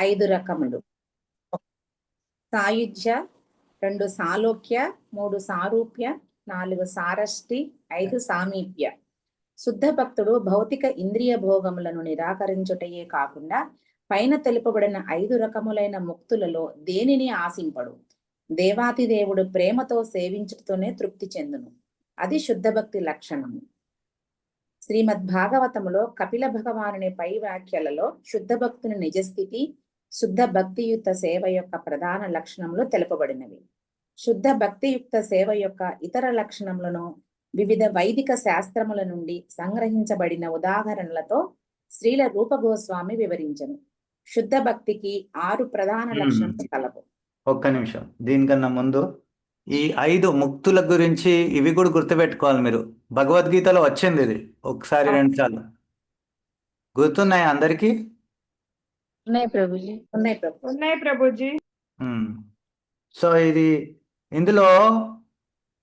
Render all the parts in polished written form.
5 రకములు. సాయుజ్య, 2 సాలోక్య, 3 సారూప్య, 4 సారష్టి, 5 సామీప్య. శుద్ధ భక్తుడు భౌతిక ఇంద్రియ భోగములను నిరాకరించుటయే కాకుండా పైన తెలుపబడిన 5 రకములైన ముక్తులలో దేనిని ఆశింపడు. దేవాతిదేవుడు ప్రేమతో సేవించుటతోనే తృప్తి చెందును. అది శుద్ధ భక్తి లక్షణము. శ్రీమద్ భాగవతములో కపిల భగవానుని పై వ్యాఖ్యలలో శుద్ధ భక్తుని నిజస్థితి, శుద్ధ భక్తియుక్త సేవ యొక్క ప్రధాన లక్షణములు తెలుపబడినవి. శుద్ధ భక్తియుక్త సేవ యొక్క ఇతర లక్షణములను వివిధ వైదిక శాస్త్రముల నుండి సంగ్రహించబడిన ఉదాహరణలతో శ్రీల రూప గోస్వామి వివరించను. శుద్ధ భక్తికి 6 ప్రధాన లక్షణములు కలవు. ఒక్క నిమిషం, దీనికన్నా ముందు ఈ 5 ముక్తుల గురించి ఇవి కూడా గుర్తుపెట్టుకోవాలి మీరు. భగవద్గీతలో వచ్చింది ఇది ఒకసారి 2 సార్లు. గుర్తున్నాయి అందరికీ? ఉన్నాయి ప్రభుజీ. ఉన్నాయి ప్రభుజీ. సో ఇది ఇందులో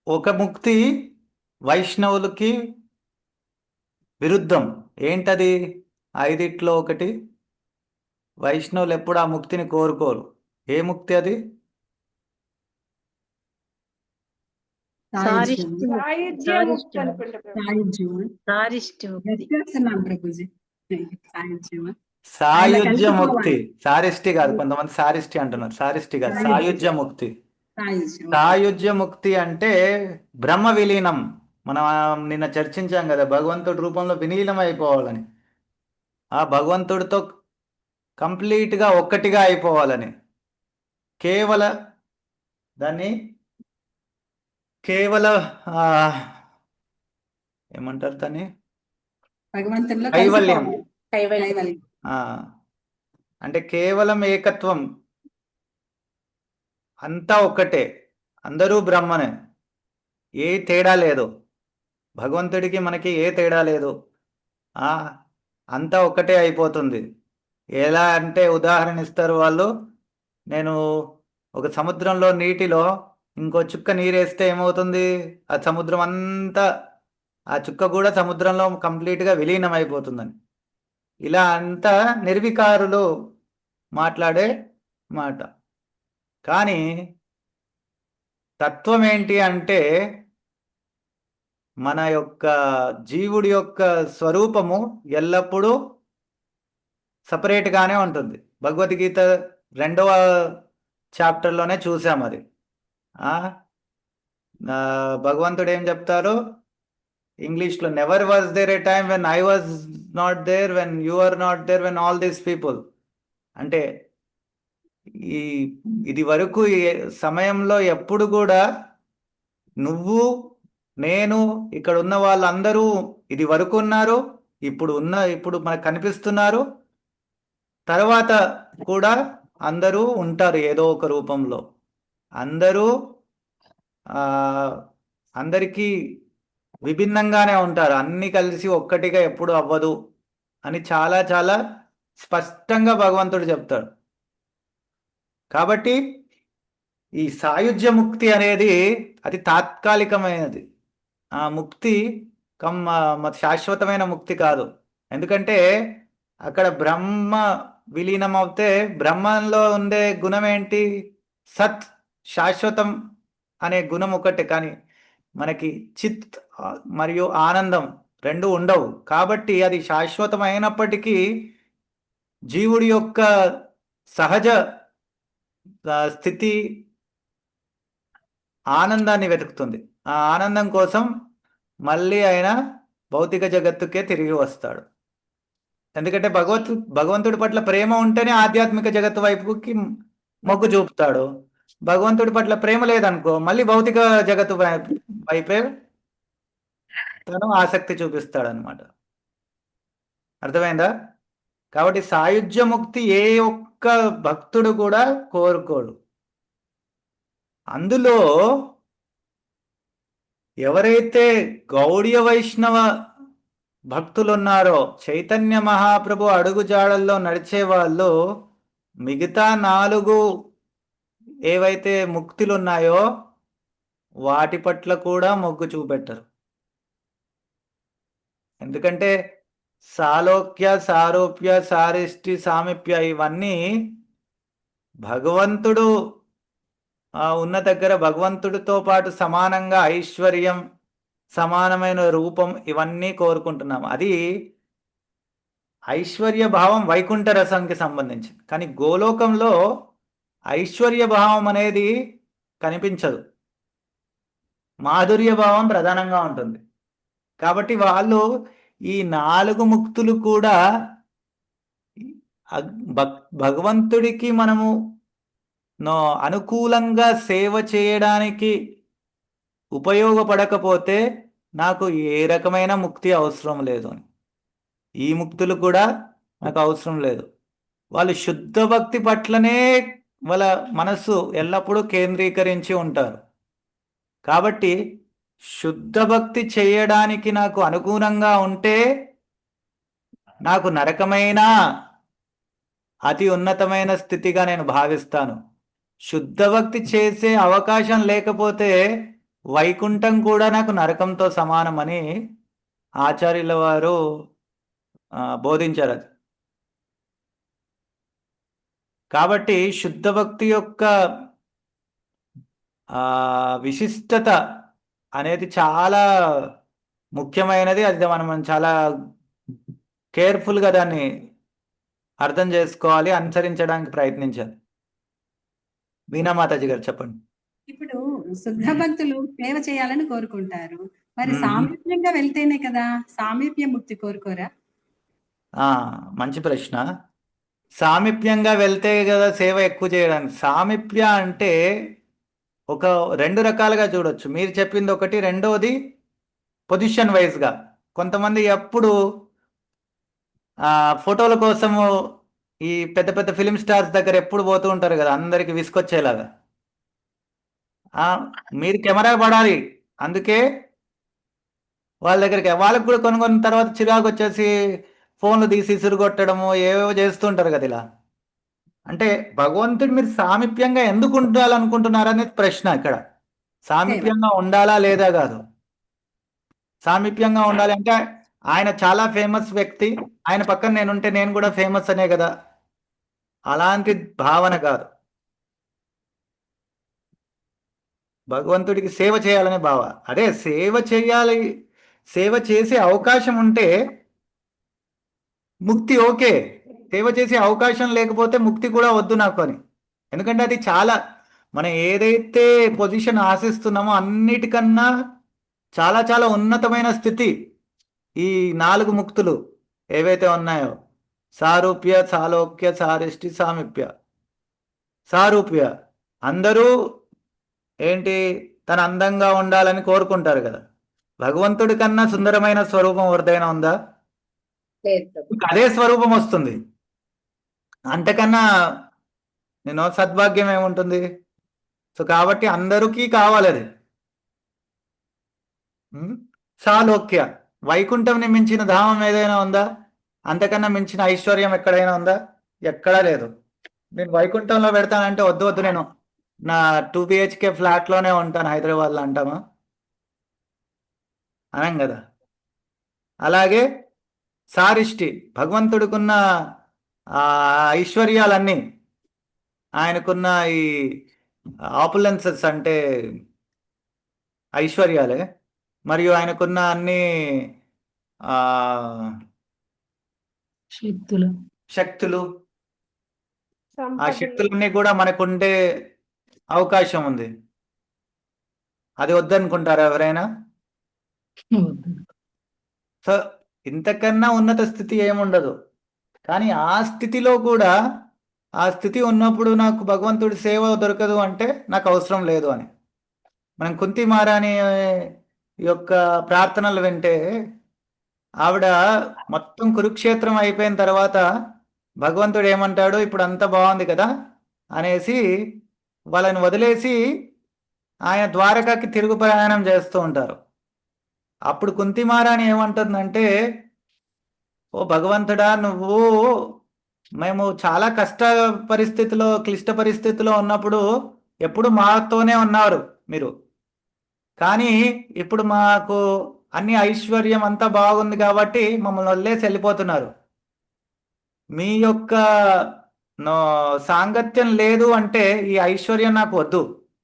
ఒక ముక్తి వైష్ణవులకి విరుద్ధం. ఏంటది? 5 ఒకటి. వైష్ణవులు ఎప్పుడు ఆ ముక్తిని కోరుకోరు. ఏ ముక్తి అది? సాయుజ్య ముక్తి. సారిష్టి కాదు, కొంతమంది సారిష్టి అంటున్నారు. సారిష్టి కాదు, సాయుజ్య ముక్తి. సాయుజ్య ముక్తి అంటే బ్రహ్మ విలీనం. మనం నిన్న చర్చించాం కదా, భగవంతుడి రూపంలో విలీనం అయిపోవాలని, ఆ భగవంతుడితో కంప్లీట్గా ఒక్కటిగా అయిపోవాలని. దాన్ని ఏమంటారు దాన్ని? కైవల్యం. అంటే కేవలం ఏకత్వం, అంతా ఒక్కటే, అందరూ బ్రహ్మనే, ఏ తేడా లేదు. భగవంతుడికి మనకి ఏ తేడా లేదు, అంతా ఒక్కటే అయిపోతుంది. ఎలా అంటే ఉదాహరణ ఇస్తారు వాళ్ళు. నేను ఒక సముద్రంలో నీటిలో ఇంకో చుక్క నీరేస్తే ఏమవుతుంది? ఆ సముద్రం అంతా, ఆ చుక్క కూడా సముద్రంలో కంప్లీట్గా విలీనం అయిపోతుందని. ఇలా అంతా నిర్వికారులు మాట్లాడే మాట. కానీ తత్వం ఏంటి అంటే మన యొక్క జీవుడి యొక్క స్వరూపము ఎల్లప్పుడూ సపరేట్గానే ఉంటుంది. భగవద్గీత 2వ చాప్టర్లోనే చూసాం అది. భగవంతుడు ఏం చెప్తారు ఇంగ్లీష్లో? Never was there a time when I was not there, when you are not there, when all these people. అంటే ఇది వరకు సమయంలో ఎప్పుడు కూడా నువ్వు, నేను, ఇక్కడ ఉన్న వాళ్ళందరూ ఇది వరకు ఉన్నారు, ఇప్పుడు మనకు కనిపిస్తున్నారు, తర్వాత కూడా అందరూ ఉంటారు ఏదో ఒక రూపంలో. అందరికీ విభిన్నంగానే ఉంటారు, అన్ని కలిసి ఒక్కటిగా ఎప్పుడు అవ్వదు అని చాలా చాలా స్పష్టంగా భగవంతుడు చెప్తాడు. కాబట్టి ఈ సాయుజ్య ముక్తి అనేది అది తాత్కాలికమైనది. ఆ ముక్తి శాశ్వతమైన ముక్తి కాదు. ఎందుకంటే అక్కడ బ్రహ్మ విలీనం అవుతే బ్రహ్మంలో ఉండే గుణం ఏంటి? సత్, శాశ్వతం అనే గుణం ఒకటే. కానీ మనకి చిత్ మరియు ఆనందం 2 ఉండవు. కాబట్టి అది శాశ్వతమైనప్పటికీ జీవుడి యొక్క సహజ స్థితి ఆనందాన్ని వెతుకుతుంది. ఆ ఆనందం కోసం మళ్ళీ ఆయన భౌతిక జగత్తుకే తిరిగి వస్తాడు. ఎందుకంటే భగవంతుడి పట్ల ప్రేమ ఉంటేనే ఆధ్యాత్మిక జగత్తు వైపుకి మొగ్గు చూపుతాడు. భగవంతుడి పట్ల ప్రేమ లేదనుకో, మళ్ళీ భౌతిక జగత్తు వైపే తను ఆసక్తి చూపిస్తాడు అనమాట. అర్థమైందా? కాబట్టి సాయుజ్య ముక్తి ఏ ఒక్క భక్తుడు కూడా కోరుకోడు. అందులో ఎవరైతే గౌడీయ వైష్ణవ భక్తులు ఉన్నారో, చైతన్య మహాప్రభు అడుగుజాడల్లో నడిచే వాళ్ళు, మిగతా 4 ఏవైతే ముక్తులు ఉన్నాయో వాటి పట్ల కూడా మొగ్గు చూపెట్టరు. ఎందుకంటే సాలోక్య, సారూప్య, సారిష్టి, సామీప్య ఇవన్నీ భగవంతుడు ఉన్న దగ్గర భగవంతుడితో పాటు సమానంగా ఐశ్వర్యం, సమానమైన రూపం ఇవన్నీ కోరుకుంటున్నాం. అది ఐశ్వర్య భావం వైకుంఠ రసంకి సంబంధించింది. కానీ గోలోకంలో ఐశ్వర్య భావం అనేది కనిపించదు, మాధుర్య భావం ప్రధానంగా ఉంటుంది. కాబట్టి వాళ్ళు ఈ 4 ముక్తులు కూడా భగవంతుడికి మనము అనుకూలంగా సేవ చేయడానికి ఉపయోగపడకపోతే నాకు ఏ రకమైన ముక్తి అవసరం లేదు అని. ఈ ముక్తులు కూడా నాకు అవసరం లేదు. వాళ్ళు శుద్ధ భక్తి పట్లనే వాళ్ళ మనస్సు ఎల్లప్పుడూ కేంద్రీకరించి ఉంటారు. కాబట్టి శుద్ధ భక్తి చేయడానికి నాకు అనుగుణంగా ఉంటే నాకు నరకమైన అతి ఉన్నతమైన స్థితిగా నేను భావిస్తాను. శుద్ధ భక్తి చేసే అవకాశం లేకపోతే వైకుంఠం కూడా నాకు నరకంతో సమానమని ఆచార్యుల వారు బోధించారు. కాబట్టి శుద్ధ భక్తి యొక్క విశిష్టత అనేది చాలా ముఖ్యమైనది. అది మనం చాలా కేర్ఫుల్గా దాన్ని అర్థం చేసుకోవాలి, అనుసరించడానికి ప్రయత్నించాలి. వీణా మాతాజీ గారు చెప్పండి. ఇప్పుడు శుద్ధ భక్తులు సేవ చేయాలని కోరుకుంటారు, మరి సామీప్యంగా వెళ్తేనే కదా సామీప్య ముక్తి కోరుకోరా? మంచి ప్రశ్న. సామీప్యంగా వెళ్తే కదా సేవ ఎక్కువ చేయడానికి. సామీప్య అంటే ఒక 2 రకాలుగా చూడొచ్చు. మీరు చెప్పింది ఒకటి, రెండోది పొజిషన్ వైజ్గా. కొంతమంది ఎప్పుడు ఫోటోల కోసము ఈ పెద్ద పెద్ద ఫిలిం స్టార్స్ దగ్గర ఎప్పుడు పోతూ ఉంటారు కదా, అందరికి విసుకొచ్చేలాగా. మీరు కెమెరా పడాలి, అందుకే వాళ్ళ దగ్గరికి వాళ్ళకి కూడా కొన్ని తర్వాత చిరాకు వచ్చేసి ఫోన్లు తీసి సిరుగొట్టడము ఏవేవో చేస్తుంటారు కదా. ఇలా అంటే భగవంతుడు మీరు సామీప్యంగా ఎందుకు ఉండాలనుకుంటున్నారు అనేది ప్రశ్న. ఇక్కడ సామీప్యంగా ఉండాలా లేదా కాదు. సామీప్యంగా ఉండాలి అంటే ఆయన చాలా ఫేమస్ వ్యక్తి, ఆయన పక్కన నేనుంటే నేను కూడా ఫేమస్ అనే కదా, అలాంటి భావన కాదు. భగవంతుడికి సేవ చేయాలనే భావ. అదే సేవ చేయాలి, సేవ చేసే అవకాశం ఉంటే ముక్తి ఓకే. సేవ చేసే అవకాశం లేకపోతే ముక్తి కూడా వద్దు నాకు అని. ఎందుకంటే అది చాలా, మనం ఏదైతే పొజిషన్ ఆశిస్తున్నామో అన్నిటికన్నా చాలా చాలా ఉన్నతమైన స్థితి ఈ 4 ముక్తులు ఏవైతే ఉన్నాయో. సారూప్య, సాలోక్య, సారిష్టి, సామీప్య. సారూప్య అందరూ ఏంటి, తన అందంగా ఉండాలని కోరుకుంటారు కదా. భగవంతుడి కన్నా సుందరమైన స్వరూపం ఎవరిదైనా ఉందా? అదే స్వరూపం వస్తుంది. అంతకన్నా సద్భాగ్యం ఏముంటుంది? సో కాబట్టి అందరికీ కావాలి అది. సాలోక్య, వైకుంఠంని మించిన ధామం ఏదైనా ఉందా? అంతకన్నా మించిన ఐశ్వర్యం ఎక్కడైనా ఉందా? ఎక్కడా లేదు. నేను వైకుంఠంలో పెడతానంటే వద్దు వద్దు, నేను నా 2 BHK ఫ్లాట్లోనే ఉంటాను హైదరాబాద్లో అంటామా? అనం కదా. అలాగే సారిష్టి, భగవంతుడికున్న ఐశ్వర్యాలన్నీ, ఆయనకున్న ఈ ఆపులెన్సెస్ అంటే ఐశ్వర్యాలే, మరియు ఆయనకున్న అన్ని శక్తులు, ఆ శక్తులన్నీ కూడా మనకుండే అవకాశం ఉంది. అది వద్దనుకుంటారా ఎవరైనా? సో ఇంతకన్నా ఉన్నత స్థితి ఏముండదు. కానీ ఆ స్థితిలో కూడా, ఆ స్థితి ఉన్నప్పుడు నాకు భగవంతుడి సేవ దొరకదు అంటే నాకు అవసరం లేదు అని. మనం కుంతి మహారాణి యొక్క ప్రార్థనలు వింటే, ఆవిడ మొత్తం కురుక్షేత్రం అయిపోయిన తర్వాత భగవంతుడు ఏమంటాడు, ఇప్పుడు అంతా బాగుంది కదా అనేసి వాళ్ళని వదిలేసి ఆయన ద్వారకాకి తిరుగు ప్రయాణం చేస్తూ ఉంటారు. అప్పుడు కుంతి మహారాణి ఏమంటుందంటే, ఓ భగవంతుడా, నువ్వు మేము చాలా పరిస్థితిలో, క్లిష్ట పరిస్థితిలో ఉన్నప్పుడు ఎప్పుడు మాతోనే ఉన్నారు మీరు. కానీ ఇప్పుడు మాకు అన్ని ఐశ్వర్యం అంతా బాగుంది కాబట్టి మమ్మల్ని వదిలేసి వెళ్ళిపోతున్నారు. మీ యొక్క నో సాంగత్యం లేదు అంటే ఈ ఐశ్వర్యం నాకు వద్దు,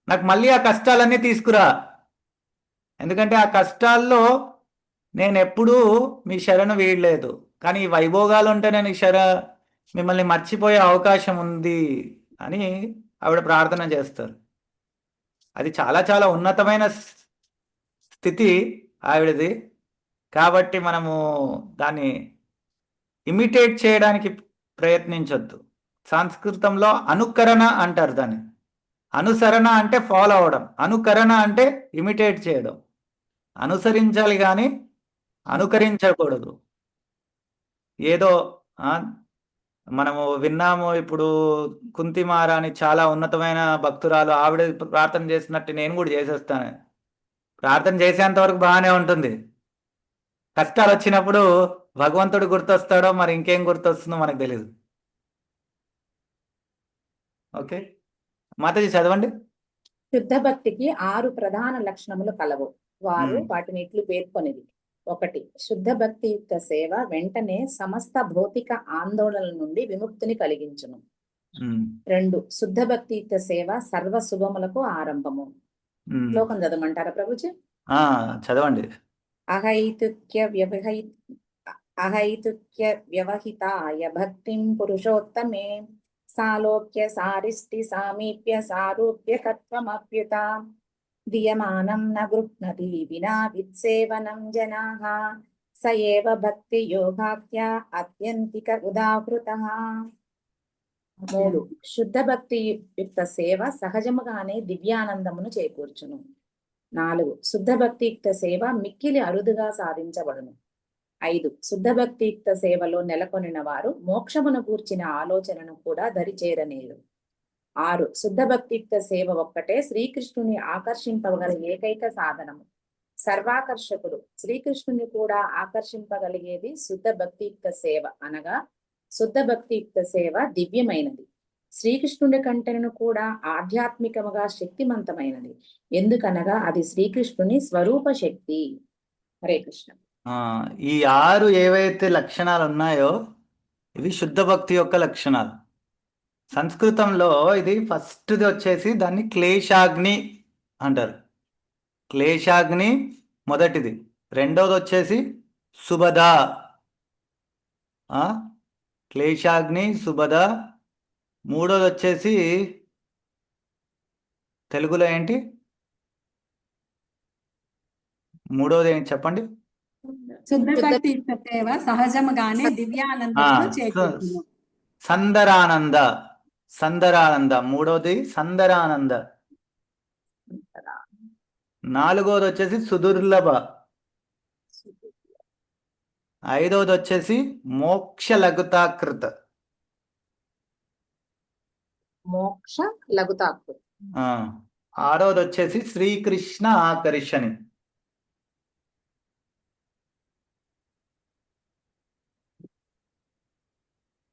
నాకు మళ్ళీ ఆ కష్టాలన్నీ తీసుకురా. ఎందుకంటే ఆ కష్టాల్లో నేను ఎప్పుడూ మీ శరణు వీడలేదు, కానీ ఈ వైభోగాలు ఉంటే నేను మిమ్మల్ని మర్చిపోయే అవకాశం ఉంది అని ఆవిడ ప్రార్థన చేస్తారు. అది చాలా చాలా ఉన్నతమైన స్థితి ఆవిడది. కాబట్టి మనము దాన్ని ఇమిటేట్ చేయడానికి ప్రయత్నించొద్దు. సంస్కృతంలో అనుకరణ అంటారు దాన్ని. అనుసరణ అంటే ఫాలో అవడం, అనుకరణ అంటే ఇమిటేట్ చేయడం. అనుసరించాలి కానీ అనుకరించకూడదు. ఏదో మనము విన్నాము ఇప్పుడు కుంతి మహారాణి చాలా ఉన్నతమైన భక్తురాలు, ఆవిడ ప్రార్థన చేసినట్టు నేను కూడా చేసేస్తాను. ప్రార్థన చేసేంత వరకు బాగానే ఉంటుంది. కష్టాలు వచ్చినప్పుడు భగవంతుడు గుర్తొస్తాడో మరి ఇంకేం గుర్తొస్తుందో మనకు తెలియదు. ఓకే, మాతాజీ చదవండి. శుద్ధ భక్తికి 6 ప్రధాన లక్షణములు కలవు. వారు వాటిని ఇట్లు పేర్కొనిది. 1. శుద్ధ భక్తియుక్త సేవ వెంటనే సమస్త భౌతిక ఆందోళనల నుండి విముక్తిని కలిగించును. 2. శుద్ధ భక్తియుక్త సేవ సర్వ శుభములకు ఆరంభము. శ్లోకం చదవమంటారా ప్రభుజీ? చదవండి. అహైతుక్య వ్యవహితాయ భక్తిం పురుషోత్తమే సాలోక్య సారిష్టి సామీప్య సారూప్య కత్వమప్యుత దియమానం న గృహ్ణతి వినా విత్సేవనం జనాః స ఏవ భక్తి యోగాఖ్య అత్యంతిక ఉదాహృతః. 3. శుద్ధ భక్తి యుక్త సేవ సహజముగానే దివ్యానందమును చేకూర్చును. 4. శుద్ధ భక్తియుక్త సేవ మిక్కిలి అరుదుగా సాధించబడును. 5. శుద్ధ భక్తియుక్త సేవలో నెలకొనిన వారు మోక్షమును గూర్చిన ఆలోచనను కూడా దరిచేరనేరు. 6. శుద్ధ భక్తియుక్త సేవ ఒక్కటే శ్రీకృష్ణుని ఆకర్షింపగల ఏకైక సాధనము. సర్వాకర్షకుడు శ్రీకృష్ణుని కూడా ఆకర్షింపగలిగేది శుద్ధ భక్తియుక్త సేవ అనగా శుద్ధ భక్తియుక్త సేవ దివ్యమైనది. శ్రీకృష్ణుడి కంటెను కూడా ఆధ్యాత్మికముగా శక్తిమంతమైనది. ఎందుకనగా అది శ్రీకృష్ణుని స్వరూప శక్తి. హరే కృష్ణ. ఈ 6 ఏవైతే లక్షణాలు ఉన్నాయో ఇవి శుద్ధ భక్తి యొక్క లక్షణాలు. సంస్కృతంలో ఇది ఫస్ట్ది వచ్చేసి దాన్ని క్లేశాగ్ని అంటారు. క్లేశాగ్ని మొదటిది. రెండోది వచ్చేసి సుబధ. క్లేశాగ్ని సుబధ. మూడోది వచ్చేసి తెలుగులో ఏంటి? మూడోది ఏంటి చెప్పండి? శుద్ధ భక్తియుక్త సేవ సహజముగానే దివ్యానందమును చేకూర్చును. సందరానంద. సందరానంద మూడోది సందరానంద. నాలుగోది వచ్చేసి సుదుర్లభ. ఐదోది వచ్చేసి మోక్ష లఘుతాకృత. మోక్ష లఘుతాకృత. ఆరోది వచ్చేసి శ్రీకృష్ణ ఆకర్షణి.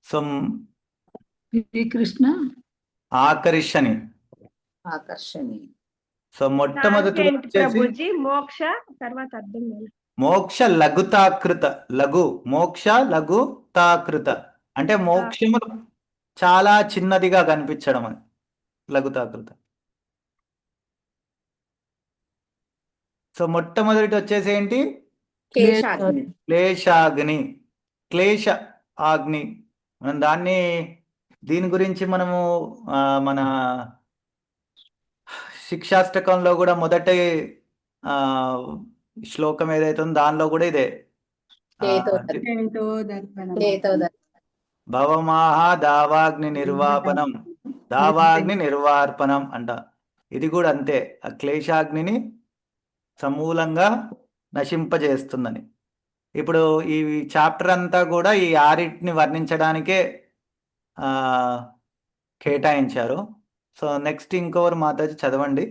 సో శ్రీకృష్ణ ఆకర్షణి. ఆకర్షణి. సో మొట్టమొదటి వచ్చేసి మోక్ష, తర్వాత అర్థం మోక్ష లఘుతాకృత. లఘు మోక్ష లఘుతాకృత అంటే మోక్షము చాలా చిన్నదిగా కనిపించడం అని లఘుతాకృత. సో మొట్టమొదటి వచ్చేసి ఏంటి? క్లేశాగ్ని. క్లేశ ఆగ్ని. మనం దీని గురించి మనము మన శిక్షాష్టకంలో కూడా మొదటి శ్లోకం ఏదైతే ఉందో దానిలో కూడా ఇదే భవమాహ దావాగ్ని నిర్వాపనం దావాగ్ని నిర్వార్పణం అంట. ఇది కూడా అంతే, ఆ క్లేశాగ్నిని సమూలంగా నశింపజేస్తుందని. ఇప్పుడు ఈ చాప్టర్ అంతా కూడా ఈ 6టిని వర్ణించడానికే కేటాయించారు. సో నెక్స్ట్ ఇంకోరు మాతాజీ చదవండి.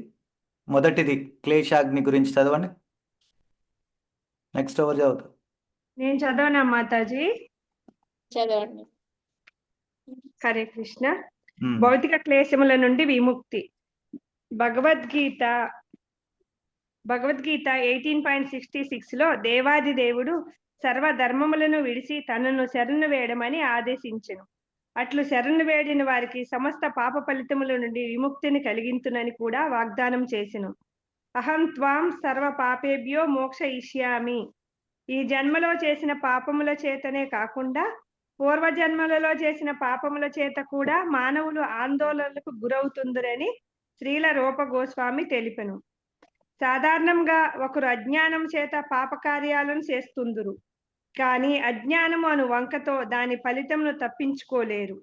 మొదటిది క్లేశాగ్ని గురించి చదవండి. నెక్స్ట్ ఎవరు చదువుతారు? నేను చదవనా మాతాజీ? చదవండి. హరే కృష్ణ. భౌతిక క్లేశముల నుండి విముక్తి. భగవద్గీత 18.66 లో దేవాది దేవుడు సర్వ ధర్మములను విడిచి తనను శరణు వేయడమని ఆదేశించెను. అట్లు శరణు వేడిన వారికి సమస్త పాప ఫలితముల నుండి విముక్తిని కలిగించునని కూడా వాగ్దానం చేసెను. అహం త్వాం సర్వ పాపేభ్యో మోక్షయిష్యామి. ఈ జన్మలో చేసిన పాపముల చేతనే కాకుండా పూర్వజన్మలలో చేసిన పాపముల చేత కూడా మానవులు ఆందోళనలకు గురవుతుందరని శ్రీల రూప గోస్వామి తెలిపెను. సాధారణంగా ఒకరు అజ్ఞానం చేత పాపకార్యాలను చేస్తుందురు, కానీ అజ్ఞానము అను వంకతో దాని ఫలితమును తప్పించుకోలేరు.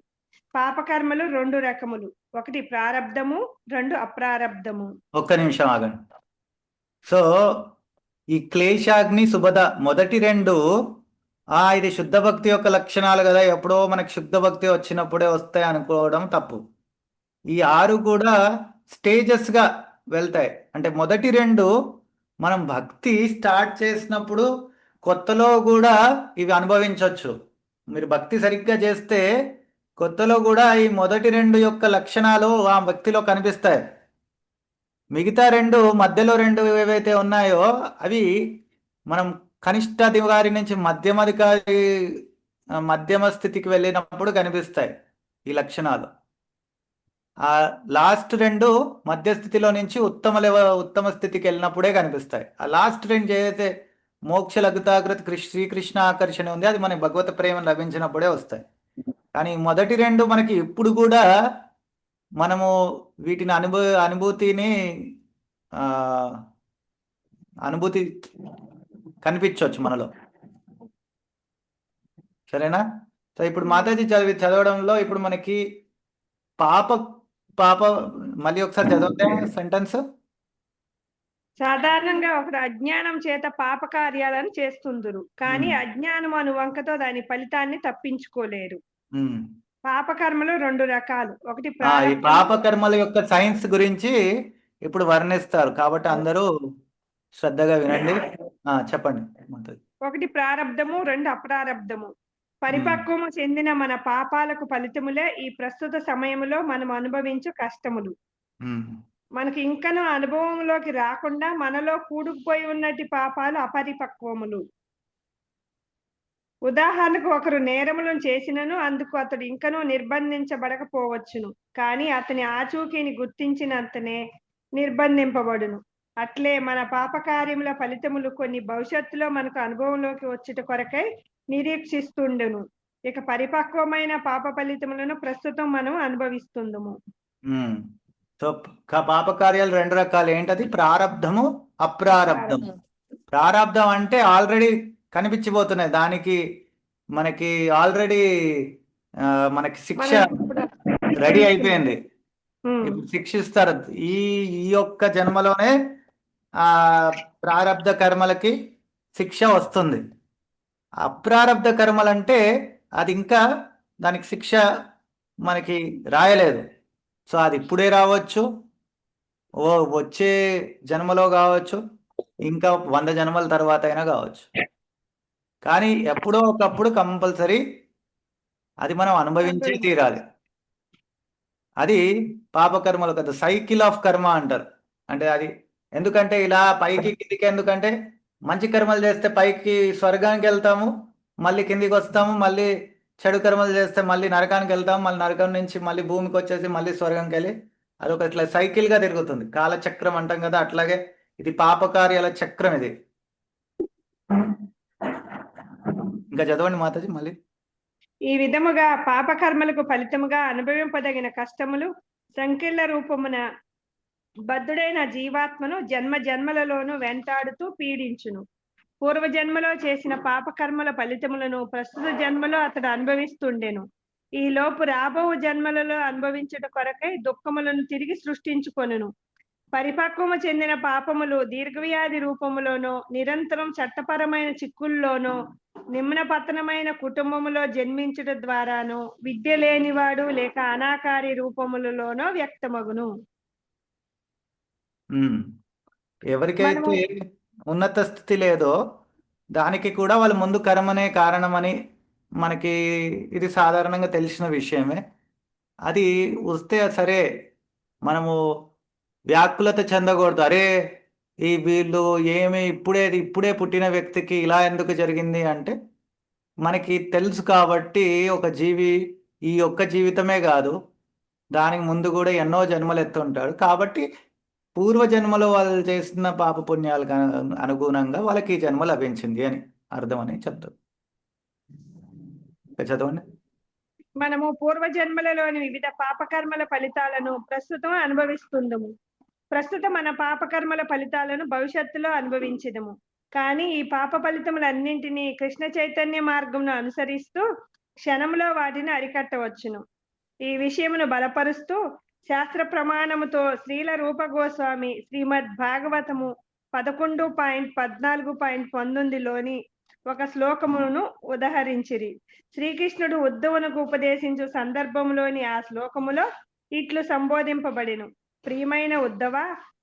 పాపకర్మలు 2 రకములు, ఒకటి ప్రారబ్ధము, 2 అప్రారబ్ధము. ఒక్క నిమిషం ఆగండి. సో ఈ క్లేశాగ్ని సుబద మొదటి 2 ఇది శుద్ధ భక్తి యొక్క లక్షణాలు కదా, ఎప్పుడో మనకి శుద్ధ భక్తి వచ్చినప్పుడే వస్తాయి అనుకోవడం తప్పు. ఈ 6 కూడా స్టేజెస్గా వెళ్తాయి. అంటే మొదటి 2 మనం భక్తి స్టార్ట్ చేసినప్పుడు కొత్తలో కూడా ఇవి అనుభవించవచ్చు. మీరు భక్తి సరిగ్గా చేస్తే కొత్తలో కూడా ఈ మొదటి 2 యొక్క లక్షణాలు ఆ భక్తిలో కనిపిస్తాయి. మిగతా 2 మధ్యలో 2 ఏవైతే ఉన్నాయో అవి మనం కనిష్టాధికారి నుంచి మధ్యమ స్థితికి వెళ్ళినప్పుడు కనిపిస్తాయి ఈ లక్షణాలు. ఆ లాస్ట్ 2 మధ్యస్థితిలో నుంచి ఉత్తమ స్థితికి వెళ్ళినప్పుడే కనిపిస్తాయి. ఆ లాస్ట్ 2 ఏదైతే మోక్ష లఘుతాగ్రత శ్రీకృష్ణ ఆకర్షణ ఉంది, అది మనకి భగవత్ ప్రేమ లభించినప్పుడే వస్తాయి. కానీ మొదటి 2 మనకి ఇప్పుడు కూడా మనము వీటిని అనుభూతి కనిపించవచ్చు మనలో. సరేనా? సో ఇప్పుడు మాతాజీ చదవడంలో ఇప్పుడు మనకి పాప మళ్ళీ ఒకసారి చదవతే సెంటెన్స్. సాధారణంగా ఒకరు అజ్ఞానం చేత పాప కార్యాలను చేస్తుందురు, కానీ అజ్ఞానం అను వంకతో దాని ఫలితాన్ని తప్పించుకోలేరు. పాపకర్మలు 2 రకాలు, ఒకటి ఈ పాపకర్మల యొక్క సైన్స్ గురించి ఇప్పుడు వర్ణిస్తారు, కాబట్టి అందరూ శ్రద్ధగా వినండి. చెప్పండి. ఒకటి ప్రారబ్ధము, 2 అప్రారబ్ధము. పరిపక్వము చెందిన మన పాపాలకు ఫలితములే ఈ ప్రస్తుత సమయంలో మనం అనుభవించు కష్టములు. మనకి ఇంకనూ అనుభవంలోకి రాకుండా మనలో కూడుకుపోయి ఉన్నటి పాపాలు అపరిపక్వములు. ఉదాహరణకు ఒకరు నేరములను చేసినను అందుకు అతడు ఇంకనూ నిర్బంధించబడకపోవచ్చును, కానీ అతని ఆచూకీని గుర్తించినంతనే నిర్బంధింపబడును. అట్లే మన పాపకార్యముల ఫలితములు కొన్ని భవిష్యత్తులో మనకు అనుభవంలోకి వచ్చుట కొరకై నిరీక్షిస్తుండెను. ఇక పరిపక్వమైన పాప ఫలితములను ప్రస్తుతం మనం అనుభవిస్తుందము. సో పాప కార్యాలు 2 రకాలు. ఏంటది? ప్రారబ్ధము, అప్రారబ్ధము. ప్రారబ్ధం అంటే ఆల్రెడీ కనిపించిపోతున్నాయి, దానికి మనకి ఆల్రెడీ మనకి శిక్ష రెడీ అయిపోయింది, ఇప్పుడు శిక్షిస్తారు. ఈ యొక్క జన్మలోనే ప్రారబ్ధ కర్మలకి శిక్ష వస్తుంది. అప్రారబ్ధ కర్మలంటే అది ఇంకా దానికి శిక్ష మనకి రాయలేదు. సో అది ఇప్పుడే రావచ్చు, వచ్చే జన్మలో కావచ్చు, ఇంకా 100 జన్మల తర్వాత అయినా కావచ్చు. కానీ ఎప్పుడో ఒకప్పుడు కంపల్సరీ అది మనం అనుభవించే తీరాలి. అది పాపకర్మలు కదా, సైకిల్ ఆఫ్ కర్మ అంటారు. అంటే అది ఎందుకంటే ఇలా పైకి కిందికి, ఎందుకంటే మంచి కర్మలు చేస్తే పైకి స్వర్గానికి వెళ్తాము, మళ్ళీ కిందికి వస్తాము, మళ్ళీ చెడు కర్మలు చేస్తే మళ్ళీ నరకానికి వెళ్తాము, మళ్ళీ నరకం నుంచి మళ్ళీ భూమికి వచ్చేసి మళ్ళీ స్వర్గంకి వెళ్ళి అదొక ఇట్లా సైకిల్గా తిరుగుతుంది. కాలచక్రం అంటాం కదా, అట్లాగే ఇది పాపకార్యాల చక్రం. ఇది ఇంకా చదవండి మాతాజీ మళ్ళీ. ఈ విధముగా పాపకర్మలకు ఫలితముగా అనుభవింపదగిన కష్టములు సంకీర్ణ రూపమున బద్ధుడైన జీవాత్మను జన్మ జన్మలలోనూ వెంటాడుతూ పీడించును. పూర్వజన్మలో చేసిన పాపకర్మల ఫలితములను ప్రస్తుత జన్మలో అతడు అనుభవిస్తుండెను. ఈ లోపు రాబో జన్మలలో అనుభవించుట కొరకై దుఃఖములను తిరిగి సృష్టించుకొనును. పరిపక్వము చెందిన పాపములు దీర్ఘవ్యాధి రూపములోనో, నిరంతరం చట్టపరమైన చిక్కుల్లోనో, నిమ్నపతనమైన కుటుంబములో జన్మించుట ద్వారానో, విద్య లేనివాడు లేక అనాకారి రూపములలోనో వ్యక్తమగును. ఎవరికైతే ఉన్నత స్థితి లేదో దానికి కూడా వాళ్ళ ముందు కర్మనే కారణమని మనకి ఇది సాధారణంగా తెలిసిన విషయమే. అది వస్తే సరే మనము వ్యాకులత చెందకూడదు. అరే వీళ్ళు ఇప్పుడే పుట్టిన వ్యక్తికి ఇలా ఎందుకు జరిగింది అంటే మనకి తెలుసు కాబట్టి ఒక జీవి ఈ ఒక్క జీవితమే కాదు, దానికి ముందు కూడా ఎన్నో జన్మలు ఎత్తుంటాడు. కాబట్టి పూర్వ జన్మలో వాళ్ళు చేసిన పాప పుణ్యాలకు అనుగుణంగా వాళ్ళకి ఈ జన్మ లభించింది అని అర్థం అని చెప్తారు. ఇంకా చదవండి. మనము పూర్వజన్మలలోని వివిధ పాపకర్మల ఫలితాలను ప్రస్తుతం అనుభవిస్తుందము. ప్రస్తుతం మన పాపకర్మల ఫలితాలను భవిష్యత్తులో అనుభవించదము. కానీ ఈ పాప ఫలితములన్నింటినీ కృష్ణ చైతన్య మార్గంను అనుసరిస్తూ క్షణంలో వాటిని అరికట్టవచ్చును. ఈ విషయమును బలపరుస్తూ శాస్త్ర ప్రమాణముతో శ్రీల రూప గోస్వామి శ్రీమద్ భాగవతము 11.14.19లోని ఒక శ్లోకమును ఉదహరించిరి. శ్రీకృష్ణుడు ఉద్ధవునకు ఉపదేశించు సందర్భంలోని ఆ శ్లోకములో ఇట్లు సంబోధింపబడెను. ప్రియమైన ఉద్ధవ,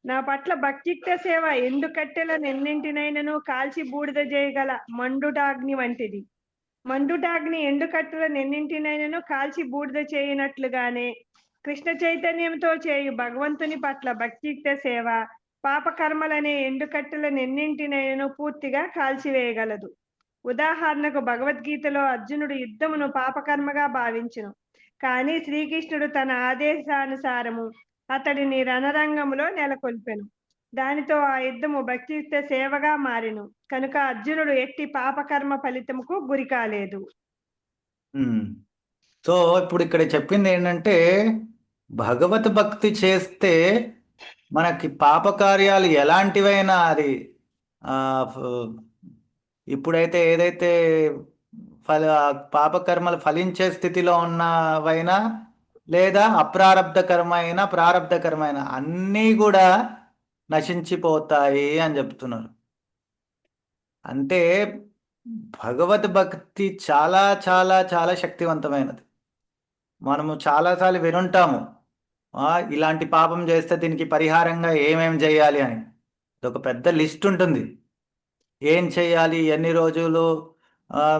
నా పట్ల భక్తియుక్త సేవ ఎండు కట్టెలనెన్నింటినైనను కాల్చి బూడిద చేయగల మండుటాగ్ని వంటిది. మండుటాగ్ని ఎండు కట్టెలనెన్నింటినైనను కాల్చి బూడిద చేయనట్లుగానే కృష్ణ చైతన్యంతో చేయు భగవంతుని పట్ల భక్తియుక్త సేవ పాపకర్మలనే ఎండు కట్టెలనెన్నింటినైనను పూర్తిగా కాల్చివేయగలదు. ఉదాహరణకు భగవద్గీతలో అర్జునుడు యుద్ధమును పాపకర్మగా భావించును. కానీ శ్రీకృష్ణుడు తన ఆదేశానుసారము అతడిని రణరంగములో నెలకొల్పెను. దానితో ఆ యుద్ధము భక్తియుక్త సేవగా మారెను. కనుక అర్జునుడు ఎట్టి పాపకర్మ ఫలితముకు గురి కాలేదు. సో ఇప్పుడు ఇక్కడ చెప్పింది ఏంటంటే, భగవత్ భక్తి చేస్తే మనకి పాపకార్యాలు ఎలాంటివైనా అది ఇప్పుడైతే ఏదైతే పాపకర్మలు ఫలించే స్థితిలో ఉన్నవైనా లేదా అప్రారబ్ధ కర్మ అయినా ప్రారబ్ధ కర్మ అయినా అన్నీ కూడా నశించిపోతాయి అని చెప్తున్నారు. అంటే భగవద్భక్తి చాలా చాలా చాలా శక్తివంతమైనది. మనము చాలాసార్లు వినుంటాము, ఇలాంటి పాపం చేస్తే దీనికి పరిహారంగా ఏమేం చేయాలి అని. ఒక పెద్ద లిస్ట్ ఉంటుంది. ఏం చేయాలి, ఎన్ని రోజులు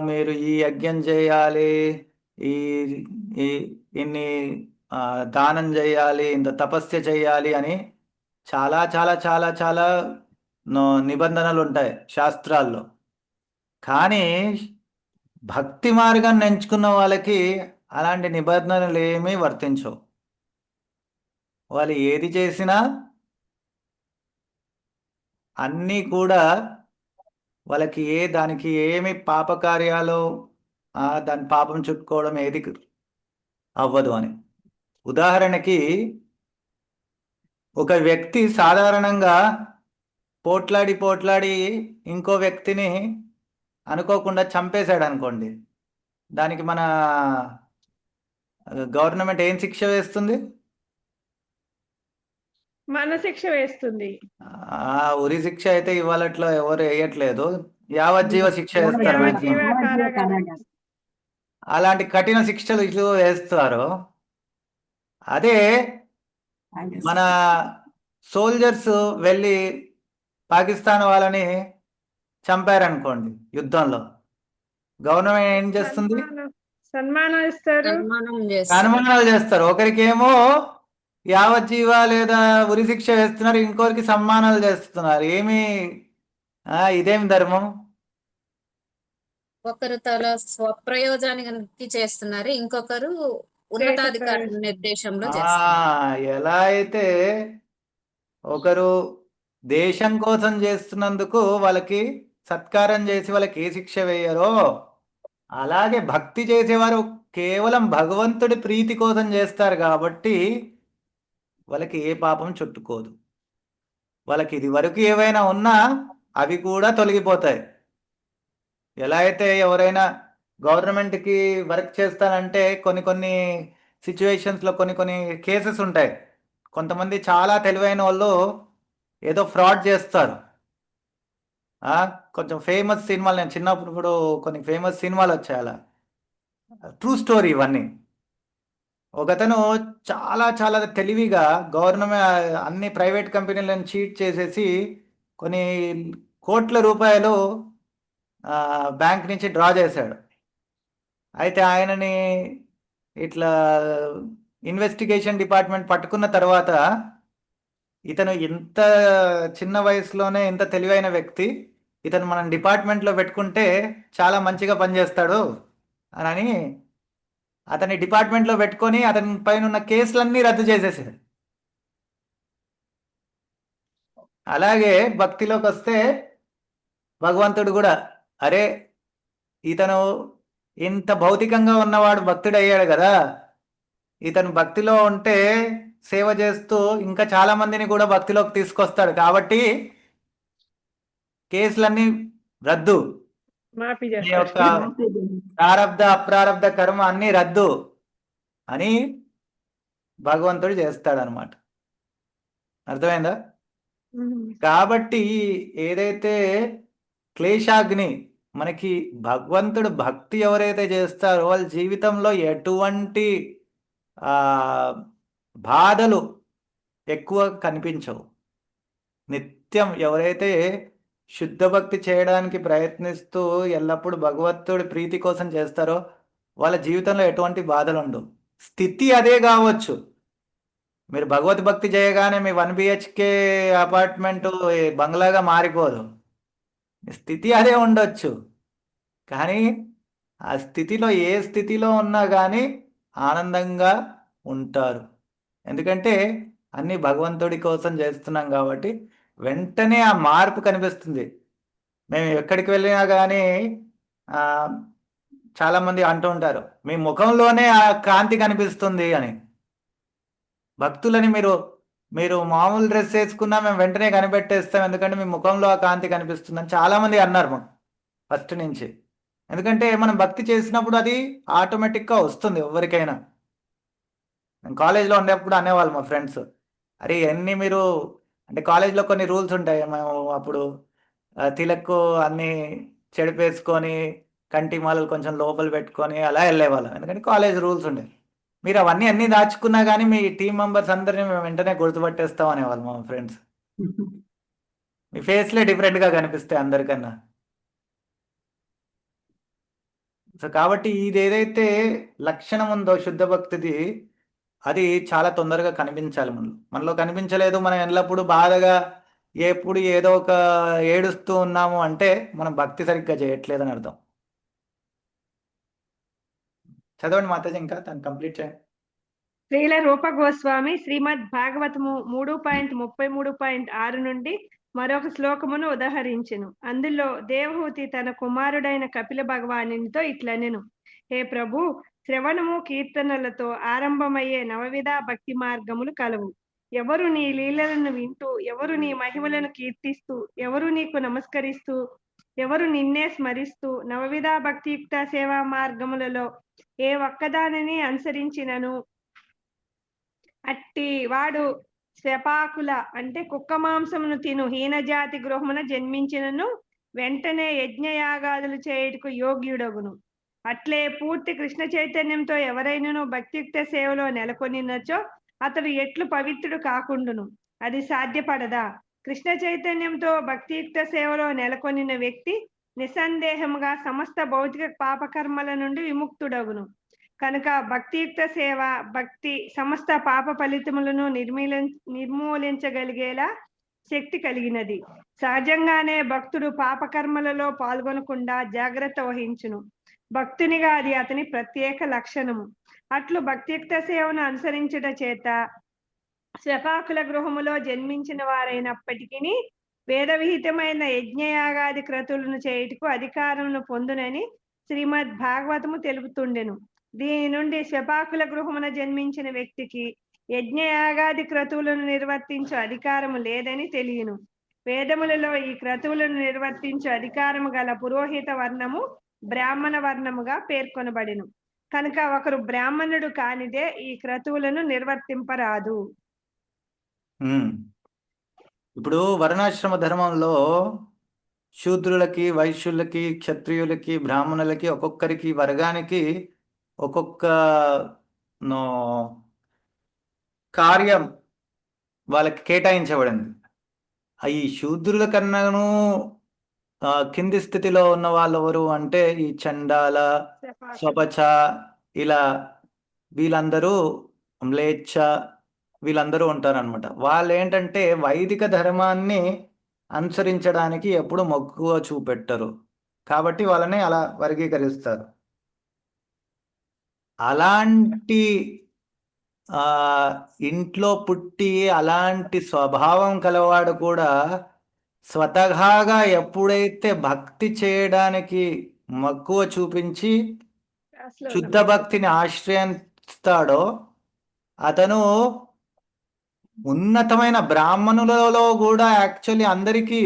మీరు ఈ యజ్ఞం చేయాలి, ఈ ఇన్ని దానం చేయాలి, ఇంత తపస్య చేయాలి అని చాలా చాలా చాలా చాలా నిబంధనలు ఉంటాయి శాస్త్రాల్లో. కానీ భక్తి మార్గాన్ని ఎంచుకున్న వాళ్ళకి అలాంటి నిబంధనలు ఏమీ వర్తించవు. వాళ్ళు ఏది చేసినా అన్నీ కూడా వాళ్ళకి దానికి ఏమి పాపకార్యాలు దాని పాపం చుట్టుకోవడం ఏది అవ్వదు అని. ఉదాహరణకి ఒక వ్యక్తి సాధారణంగా పోట్లాడి ఇంకో వ్యక్తిని అనుకోకుండా చంపేశాడు అనుకోండి, దానికి మన గవర్నమెంట్ ఏం శిక్ష వేస్తుంది? మన శిక్ష వేస్తుంది. ఉరి శిక్ష అయితే ఇవాళట్లో ఎవరు వేయట్లేదు, యావజ్జీవ శిక్ష వేస్తారు. అలాంటి కఠిన శిక్షలు ఇట్లు వేస్తారు. అదే మన సోల్జర్స్ వెళ్ళి పాకిస్తాన్ వాళ్ళని చంపారనుకోండి యుద్ధంలో, గవర్నమెంట్ ఏం చేస్తుంది? సన్మానాలు చేస్తారు. ఒకరికేమో యావజ్జీవ లేదా ఉరి శిక్ష వేస్తున్నారు, ఇంకొకరికి సన్మానాలు చేస్తున్నారు. ఇదేం ధర్మం? ఒకరు తన స్వప్రయోజనానికి చేస్తున్నారు, ఇంకొకరు ఉన్నతాధికారి నిర్దేశంలో చేస్తున్నారు. ఎలా అయితే ఒకరు దేశం కోసం చేస్తున్నందుకు వాళ్ళకి సత్కారం చేసి వాళ్ళకి ఏ శిక్ష వేయరో, అలాగే భక్తి చేసేవారు కేవలం భగవంతుడి ప్రీతి కోసం చేస్తారు కాబట్టి వాళ్ళకి ఏ పాపం చుట్టుకోదు. వాళ్ళకి ఇది వరకు ఏవైనా ఉన్నా అవి కూడా తొలగిపోతాయి. ఎలా అయితే ఎవరైనా గవర్నమెంట్కి వర్క్ చేస్తానంటే కొన్ని సిచ్యువేషన్స్లో కొన్ని కేసెస్ ఉంటాయి. కొంతమంది చాలా తెలివైన వాళ్ళు ఏదో ఫ్రాడ్ చేస్తారు. కొంచెం ఫేమస్ సినిమాలు, నేను చిన్నప్పుడు కొన్ని ఫేమస్ సినిమాలు వచ్చాయి, అలా ట్రూ స్టోరీ ఇవన్నీ. ఒకతను చాలా చాలా తెలివిగా గవర్నమెంట్ అన్ని ప్రైవేట్ కంపెనీలను చీట్ చేసేసి కొన్ని కోట్ల రూపాయలు బ్యాంక్ నుంచి డ్రా చేశాడు. అయితే ఆయనని ఇట్లా ఇన్వెస్టిగేషన్ డిపార్ట్మెంట్ పట్టుకున్న తర్వాత, ఇతను ఇంత చిన్న వయసులోనే ఇంత తెలివైన వ్యక్తి, ఇతను మనం డిపార్ట్మెంట్లో పెట్టుకుంటే చాలా మంచిగా పనిచేస్తాడు అని అతని డిపార్ట్మెంట్లో పెట్టుకొని అతని పైన ఉన్న కేసులన్నీ రద్దు చేసేసాడు. అలాగే భక్తిలోకి వస్తే భగవంతుడు కూడా అరే ఇతను ఇంత భౌతికంగా ఉన్నవాడు భక్తుడు అయ్యాడు కదా, ఇతను భక్తిలో ఉంటే సేవ చేస్తూ ఇంకా చాలా మందిని కూడా భక్తిలోకి తీసుకొస్తాడు, కాబట్టి కేసులన్నీ రద్దు, మాఫీ ఈ యొక్క చేస్తారు. ప్రారబ్ధ అప్రారబ్ధ కర్మ అన్ని రద్దు అని భగవంతుడు చేస్తాడనమాట. అర్థమైందా? కాబట్టి ఏదైతే క్లేశాగ్ని మనకి భగవంతుడు భక్తి ఎవరైతే చేస్తారో వాళ్ళ జీవితంలో ఎటువంటి బాధలు ఎక్కువ కనిపించవు. నిత్యం ఎవరైతే శుద్ధ భక్తి చేయడానికి ప్రయత్నిస్తూ ఎల్లప్పుడూ భగవంతుడి ప్రీతి కోసం చేస్తారో వాళ్ళ జీవితంలో ఎటువంటి బాధలు ఉండవు. స్థితి అదే కావచ్చు. మీరు భగవత్ భక్తి చేయగానే మీ 1 BHK అపార్ట్మెంట్ బంగ్లాగా మారిపోదు. స్థితి అదే ఉండొచ్చు, కానీ ఆ స్థితిలో ఏ స్థితిలో ఉన్నా కానీ ఆనందంగా ఉంటారు. ఎందుకంటే అన్నీ భగవంతుడి కోసం చేస్తున్నాం కాబట్టి వెంటనే ఆ మార్పు కనిపిస్తుంది. మేము ఎక్కడికి వెళ్ళినా కానీ చాలామంది అంటూ ఉంటారు మీ ముఖంలోనే ఆ కాంతి కనిపిస్తుంది అని. భక్తులని మీరు మామూలు డ్రెస్ వేసుకున్నా మేము వెంటనే కనిపెట్టేస్తాం, ఎందుకంటే మీ ముఖంలో ఆ కాంతి కనిపిస్తుందని చాలామంది అన్నారు మాకు ఫస్ట్ నుంచి. ఎందుకంటే మనం భక్తి చేసినప్పుడు అది ఆటోమేటిక్గా వస్తుంది ఎవరికైనా. నేను కాలేజ్లో ఉండేప్పుడు అనేవాళ్ళు మా ఫ్రెండ్స్, అరే ఎన్ని మీరు అంటే కాలేజ్లో కొన్ని రూల్స్ ఉంటాయి, మేము అప్పుడు తిలక్కు అన్నీ చెడిపేసుకొని కంటి మాలలు కొంచెం లోపల పెట్టుకొని అలా వెళ్ళేవాళ్ళం, ఎందుకంటే కాలేజ్ రూల్స్ ఉండేవి. మీరు అవన్నీ అన్నీ దాచుకున్నా కానీ మీ టీం మెంబర్స్ అందరినీ మేము వెంటనే గుర్తుపట్టేస్తాం అనేవాళ్ళు మా ఫ్రెండ్స్. మీ ఫేస్లే డిఫరెంట్గా కనిపిస్తాయి అందరికన్నా. సో కాబట్టి ఇది ఏదైతే లక్షణం ఉందో శుద్ధ భక్తిది అది చాలా తొందరగా కనిపించాలి మనలో కనిపించలేదు, మనం ఎల్లప్పుడూ బాధగా ఎప్పుడు ఏదో ఒక ఏడుస్తూ ఉన్నాము అంటే మనం భక్తి సరిగ్గా చేయట్లేదని అర్థం. చదవండి మాతాజీ, ఇంకా తను కంప్లీట్ చేయండి. శ్రీల రూప గోస్వామి శ్రీమద్ భాగవతము 3.33.6 నుండి మరొక శ్లోకమును ఉదహరించెను. అందులో దేవహూతి తన కుమారుడైన కపిల భగవానునితో ఇట్లనెను, హే ప్రభు, శ్రవణము కీర్తనలతో ఆరంభమయ్యే నవవిధ భక్తి మార్గములు కలవు. ఎవరు నీ లీలలను వింటూ, ఎవరు నీ మహిమలను కీర్తిస్తూ, ఎవరు నీకు నమస్కరిస్తూ, ఎవరు నిన్నే స్మరిస్తూ నవవిధ భక్తియుక్త సేవా మార్గములలో ఏ ఒక్కదానిని అనుసరించినను అట్టి వాడు శపాకుల అంటే కుక్క మాంసమును తిను హీనజాతి గృహమున జన్మించినను వెంటనే యజ్ఞయాగాదులు చేయుటకు యోగ్యుడగును. అట్లే పూర్తి కృష్ణ చైతన్యంతో ఎవరైనాను భక్తియుక్త సేవలో నెలకొనినచో అతడు ఎట్లు పవిత్రుడు కాకుండును. అది సాధ్యపడదా? కృష్ణ చైతన్యంతో భక్తియుక్త సేవలో నెలకొనిన వ్యక్తి నిస్సందేహముగా సమస్త భౌతిక పాపకర్మల నుండి విముక్తుడగును. కనుక భక్తియుక్త సేవ భక్తి సమస్త పాప ఫలితములను నిర్మూలించగలిగేలా శక్తి కలిగినది. సహజంగానే భక్తుడు పాపకర్మలలో పాల్గొనకుండా జాగ్రత్త వహించును. భక్తునిగా అది అతని ప్రత్యేక లక్షణము. అట్లు భక్తియుక్త సేవను అనుసరించుట చేత శపాకుల గృహములో జన్మించిన వారైనప్పటికీ వేద విహితమైన యజ్ఞయాగాది క్రతువులను చేయుటకు అధికారమును పొందునని శ్రీమద్ భాగవతము తెలుపుతుండెను. దీని నుండి శపాకుల గృహమున జన్మించిన వ్యక్తికి యజ్ఞయాగాది క్రతువులను నిర్వర్తించు అధికారము లేదని తెలియను. వేదములలో ఈ క్రతువులను నిర్వర్తించు అధికారము గల పురోహిత వర్ణము బ్రాహ్మణ వర్ణముగా పేర్కొనబడిను. కనుక ఒకరు బ్రాహ్మణుడు కానిదే ఈ క్రతువులను నిర్వర్తింపరాదు. ఇప్పుడు వర్ణాశ్రమ ధర్మంలో శూద్రులకి, వైశ్యులకి, క్షత్రియులకి, బ్రాహ్మణులకి ఒక్కొక్కరికి వర్గానికి ఒక్కొక్క కార్యం వాళ్ళకి కేటాయించబడింది. ఈ శూద్రుల కన్నాను కింది స్థితిలో ఉన్న వాళ్ళు ఎవరు అంటే ఈ చండాల, స్వపచ, ఇలా వీళ్ళందరూ మ్లేచ్ఛ వీళ్ళందరూ ఉంటారనమాట. వాళ్ళు ఏంటంటే వైదిక ధర్మాన్ని అనుసరించడానికి ఎప్పుడు మక్కువ చూపెట్టరు, కాబట్టి వాళ్ళని అలా వర్గీకరిస్తారు. అలాంటి ఆ ఇంట్లో పుట్టి అలాంటి స్వభావం కలవాడు కూడా స్వతహాగా ఎప్పుడైతే భక్తి చేయడానికి మక్కువ చూపించి క్లాస్లో శుద్ధ ఉన్నాం. భక్తిని ఆశ్రయిస్తాడో అతను ఉన్నతమైన బ్రాహ్మణులలో కూడా యాక్చువల్లీ అందరికీ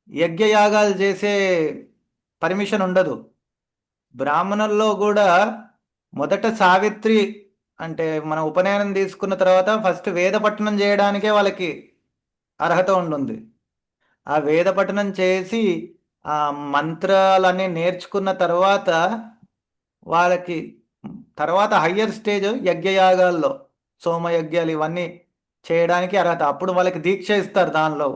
యజ్ఞయాగాలు చేసే పర్మిషన్ ఉండదు. బ్రాహ్మణుల్లో కూడా మొదట సావిత్రి అంటే మన ఉపనయనం తీసుకున్న తర్వాత ఫస్ట్ వేద పఠనం చేయడానికే వాళ్ళకి అర్హత ఉంటుంది. ఆ వేద పఠనం చేసి ఆ మంత్రాలన్నీ నేర్చుకున్న తర్వాత వాళ్ళకి తర్వాత హయ్యర్ స్టేజ్ యజ్ఞయాగాల్లో సోమయజ్ఞాలు ఇవన్నీ చేయడానికి అర్హత. అప్పుడు వాళ్ళకి దీక్ష ఇస్తారు దానిలో.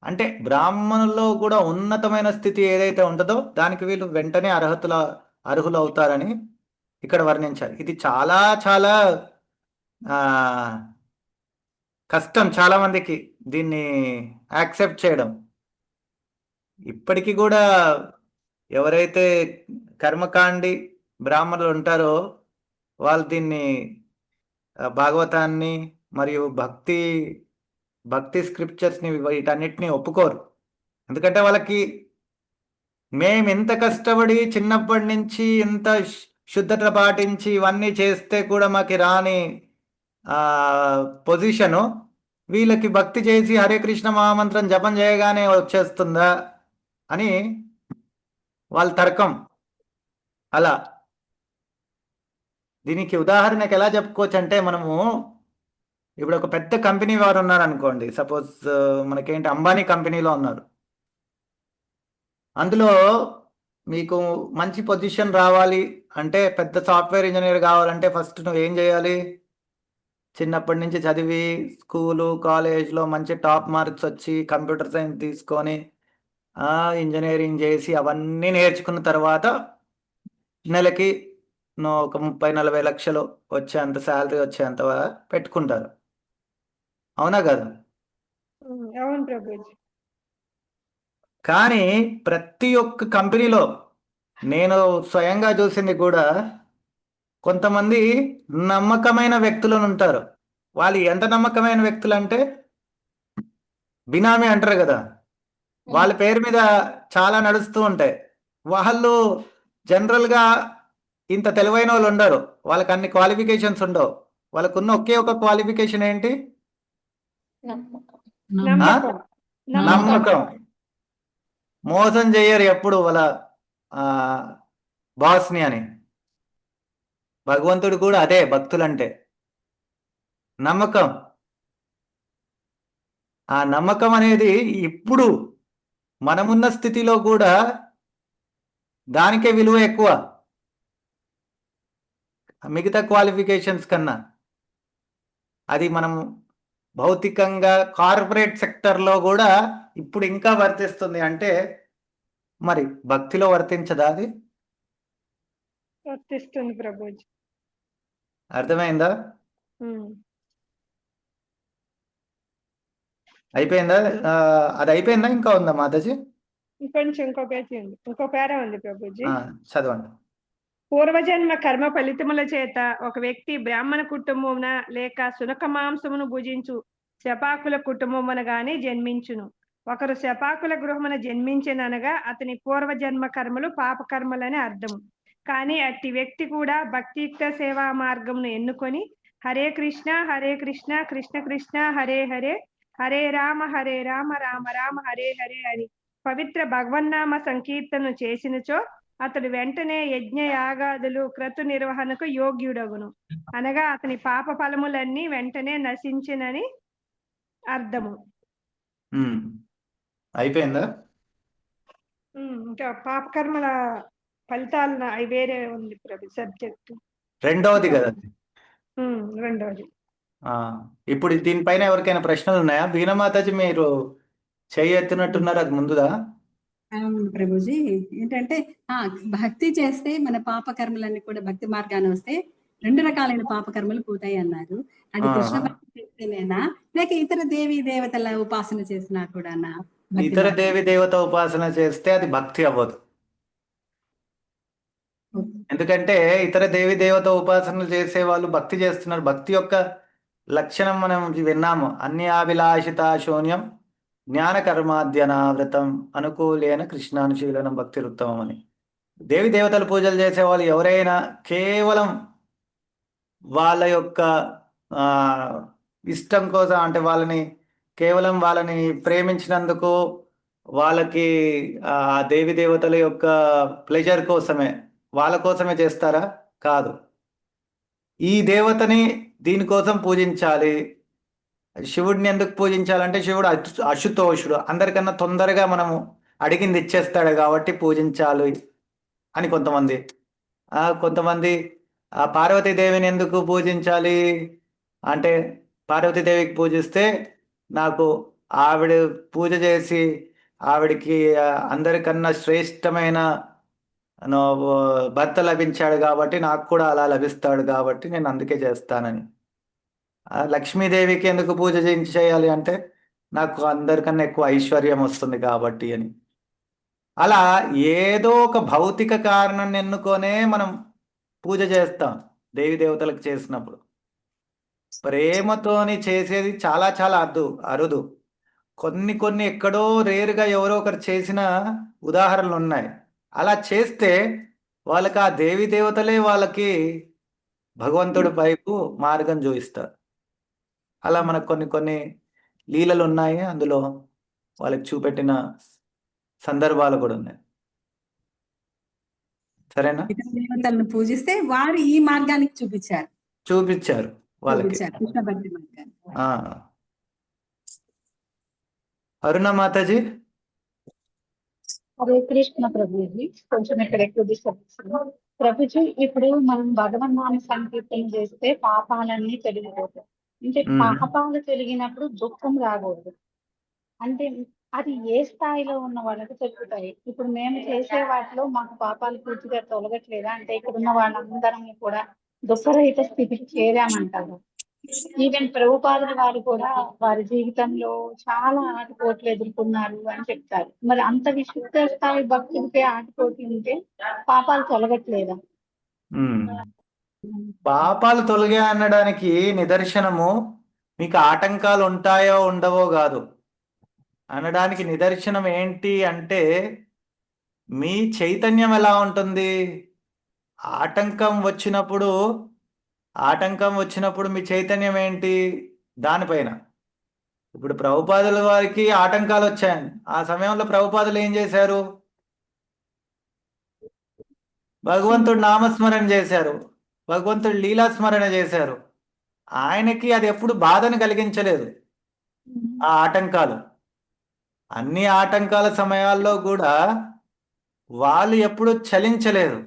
అంటే బ్రాహ్మణుల్లో కూడా ఉన్నతమైన స్థితి ఏదైతే ఉంటుందో దానికి వీళ్ళు వెంటనే అర్హులు అవుతారని ఇక్కడ వర్ణించారు. ఇది చాలా చాలా కష్టం చాలా మందికి దీన్ని యాక్సెప్ట్ చేయడం. ఇప్పటికీ కూడా ఎవరైతే కర్మకాండి బ్రాహ్మణులు ఉంటారో వాళ్ళు దీన్ని భాగవతాన్ని మరియు భక్తి స్క్రిప్చర్స్ని వీటన్నిటిని ఒప్పుకోరు. ఎందుకంటే వాళ్ళకి మేము ఎంత కష్టపడి చిన్నప్పటి నుంచి ఎంత శుద్ధత పాటించి ఇవన్నీ చేస్తే కూడా మాకు రాని పొజిషను వీళ్ళకి భక్తి చేసి హరే కృష్ణ మహామంత్రం జపం చేయగానే వచ్చేస్తుందా అని వాళ్ళ తర్కం. అలా దీనికి ఉదాహరణకి ఎలా చెప్పుకోవచ్చు అంటే మనము ఇప్పుడు ఒక పెద్ద కంపెనీ వారు ఉన్నారు అనుకోండి. సపోజ్ మనకేంటి అంబానీ కంపెనీలో ఉన్నారు. అందులో మీకు మంచి పొజిషన్ రావాలి అంటే పెద్ద సాఫ్ట్వేర్ ఇంజనీర్ కావాలంటే ఫస్ట్ నువ్వు ఏం చేయాలి? చిన్నప్పటి నుంచి చదివి స్కూలు కాలేజ్లో మంచి టాప్ మార్క్స్ వచ్చి కంప్యూటర్ సైన్స్ తీసుకొని ఇంజనీరింగ్ చేసి అవన్నీ నేర్చుకున్న తర్వాత నెలకి నువ్వు ఒక 30-40 లక్షలు వచ్చేంత శాలరీ వచ్చేంత పెట్టుకుంటారు. అవునా కదా? అవును ప్రభుజీ. కానీ ప్రతి ఒక్క కంపెనీలో నేను స్వయంగా చూసింది కూడా కొంతమంది నమ్మకమైన వ్యక్తులు ఉంటారు. వాళ్ళు ఎంత నమ్మకమైన వ్యక్తులు అంటే బినామీ అంటారు కదా, వాళ్ళ పేరు మీద చాలా నడుస్తూ ఉంటాయి. వాళ్ళు జనరల్గా ఇంత తెలివైన వాళ్ళు ఉండరు. వాళ్ళకి అన్ని క్వాలిఫికేషన్స్ ఉండవు. వాళ్ళకున్న ఒకే ఒక క్వాలిఫికేషన్ ఏంటి? నమ్మకం. మోసం చేయరు ఎప్పుడు వాళ్ళ బాస్ని అని. భగవంతుడు కూడా అదే భక్తులంటే నమ్మకం. ఆ నమ్మకం అనేది ఇప్పుడు మనమున్న స్థితిలో కూడా దానికే విలువ ఎక్కువ మిగతా క్వాలిఫికేషన్స్ కన్నా. అది మనం భౌతికంగా కార్పొరేట్ సెక్టర్లో కూడా ఇప్పుడు ఇంకా వర్తిస్తుంది. అంటే మరి భక్తిలో వర్తించదా? అది వర్తిస్తుంది ప్రభుజీ. అర్థమైందా? అయిపోయిందా? అది అయిపోయిందా ఇంకా ఉందా మాతాజీ? ఇంకొంచెం ఇంకో పేజీ ఉంది, ఇంకో పేరా ఉంది ప్రభుజీ. చదవండి. పూర్వజన్మ కర్మ ఫలితముల చేత ఒక వ్యక్తి బ్రాహ్మణ కుటుంబమున లేక సునక మాంసమును భుజించు శపాకుల కుటుంబమున గాని జన్మించును. ఒకరు శపాకుల గృహమున జన్మించిననగా అతని పూర్వజన్మ కర్మలు పాపకర్మలని అర్థము. కానీ అట్టి వ్యక్తి కూడా భక్తియుక్త సేవా మార్గమును ఎన్నుకొని హరే కృష్ణ కృష్ణ కృష్ణ హరే హరే హరే రామ రామ రామ హరే హరే అని పవిత్ర భగవన్నామ సంకీర్తన చేసినచో అతడు వెంటనే యజ్ఞ యాగాదులు క్రతు నిర్వహణకు యోగ్యుడగును. అనగా అతని పాప ఫలములన్నీ వెంటనే నశించినని అర్థము. అయిపోయిందా? ఇంకా పాపకర్మల ఫలితాలు వేరే ఉంది ప్రభు సబ్జెక్ట్. రెండవది కదా. రెండవది. ఇప్పుడు దీనిపైన ఎవరికైనా ప్రశ్నలు ఉన్నాయా? బీనమాతాజీ మీరు చేయెత్తినట్టున్నారు, అది ముందుదా? అవును ప్రభుజీ. ఏంటంటే భక్తి చేస్తే మన పాప కర్మలన్నీ కూడా భక్తి మార్గాన్ని వస్తే 2 రకాలైన పాప కర్మలు పోతాయి అన్నారు. అది కృష్ణ భక్తి చేస్తేనేనా లేక ఇతర దేవీ దేవతల ఉపాసన చేసినా కూడానా? ఇతర దేవి దేవత ఉపాసన చేస్తే అది భక్తి అవ్వదు. ఎందుకంటే ఇతర దేవి దేవత ఉపాసనలు చేసే వాళ్ళు భక్తి చేస్తున్నారు. భక్తి యొక్క లక్షణం మనం విన్నాము. అన్యాభిలాషిత శూన్యం జ్ఞాన కర్మాద్యనావృతం అనుకూలేన కృష్ణానుశీలనం భక్తి ఉత్తమం అని. దేవి దేవతల పూజలు చేసే వాళ్ళు ఎవరైనా కేవలం వాళ్ళ యొక్క ఆ, ఇష్టం కోసం, అంటే కేవలం వాళ్ళని ప్రేమించినందుకు, వాళ్ళకి ఆ దేవి దేవతల యొక్క ప్లెజర్ కోసమే, వాళ్ళ కోసమే చేస్తారా? కాదు. ఈ దేవతని దీనికోసం పూజించాలి. శివుడిని ఎందుకు పూజించాలంటే శివుడు అశుతోషుడు, అందరికన్నా తొందరగా మనము అడిగింది ఇచ్చేస్తాడు కాబట్టి పూజించాలి అని కొంతమంది. కొంతమంది ఆ పార్వతీదేవిని ఎందుకు పూజించాలి అంటే, పార్వతీదేవికి పూజిస్తే నాకు ఆవిడ పూజ చేసి ఆవిడికి అందరికన్నా శ్రేష్టమైన భర్త లభించాడు కాబట్టి నాకు కూడా అలా లభిస్తాడు కాబట్టి నేను అందుకే చేస్తానని. లక్ష్మీదేవికి ఎందుకు పూజ చేయాలి అంటే నాకు అందరికన్నా ఎక్కువ ఐశ్వర్యం వస్తుంది కాబట్టి అని. అలా ఏదో ఒక భౌతిక కారణం ఎన్నుకొనే మనం పూజ చేస్తాం దేవి దేవతలకు చేసినప్పుడు. ప్రేమతోని చేసేది చాలా చాలా అరుదు. కొన్ని ఎక్కడో రేరుగా ఎవరో ఒకరు చేసిన ఉదాహరణలు ఉన్నాయి. అలా చేస్తే వాళ్ళకి ఆ దేవి దేవతలే వాళ్ళకి భగవంతుడి వైపు మార్గం చూపిస్తారు. అలా మనకు కొన్ని లీలలు ఉన్నాయి, అందులో వాళ్ళకి చూపెట్టిన సందర్భాలు కూడా ఉన్నాయి. సరేనా? ఇతర దేవతలను పూజిస్తే వారు ఈ మార్గానికి చూపించారు వాళ్ళకి. కృష్ణ భక్తి మార్గాన్ని. అరుణ మాతాజీ. హరే కృష్ణ ప్రభుజీ, కొంచెం ఇక్కడ ఎక్కువ డిస్టర్బ్. ప్రభుజీ, ఇప్పుడు మనం భగవన్నామ సంకీర్తన చేస్తే పాపాలన్నీ తొలగిపోతాయి. అంటే పాపాలు తొలగినప్పుడు దుఃఖం రాకూడదు. అంటే అది ఏ స్థాయిలో ఉన్న వాళ్ళకి తొలుగుతాయి? ఇప్పుడు మేము చేసే వాటిలో మాకు పాపాలు పూర్తిగా తొలగట్లేదా? అంటే ఇక్కడ ఉన్న వాళ్ళందరం కూడా దుఃఖరహిత స్థితికి చేరామంటారు. ఈవెన్ ప్రభుపాదుల వారు కూడా వారి జీవితంలో చాలా ఆటుపోట్లు ఎదుర్కొన్నారు అని చెప్తారు. మరి అంత విశుద్ధ స్థాయి భక్తులకే ఆటుపోట్లు ఉంటే పాపాలు తొలగట్లేదా? పాపాలు తొలగే అనడానికి నిదర్శనము మీకు ఆటంకాలు ఉంటాయో ఉండవో కాదు అనడానికి నిదర్శనం ఏంటి అంటే, మీ చైతన్యం ఎలా ఉంటుంది. ఆటంకం వచ్చినప్పుడు మీ చైతన్యం ఏంటి దానిపైన. ఇప్పుడు ప్రభుపాదుల వారికి ఆటంకాలు వచ్చాయి. ఆ సమయంలో ప్రభుపాదులు ఏం చేశారు? భగవంతుడు నామస్మరణ చేశారు, భగవంతుడు లీలాస్మరణ చేశారు. ఆయనకి అది ఎప్పుడు బాధను కలిగించలేదు. ఆ ఆటంకాలు, అన్ని ఆటంకాల సమయాల్లో కూడా వాళ్ళు ఎప్పుడు చలించలేదు.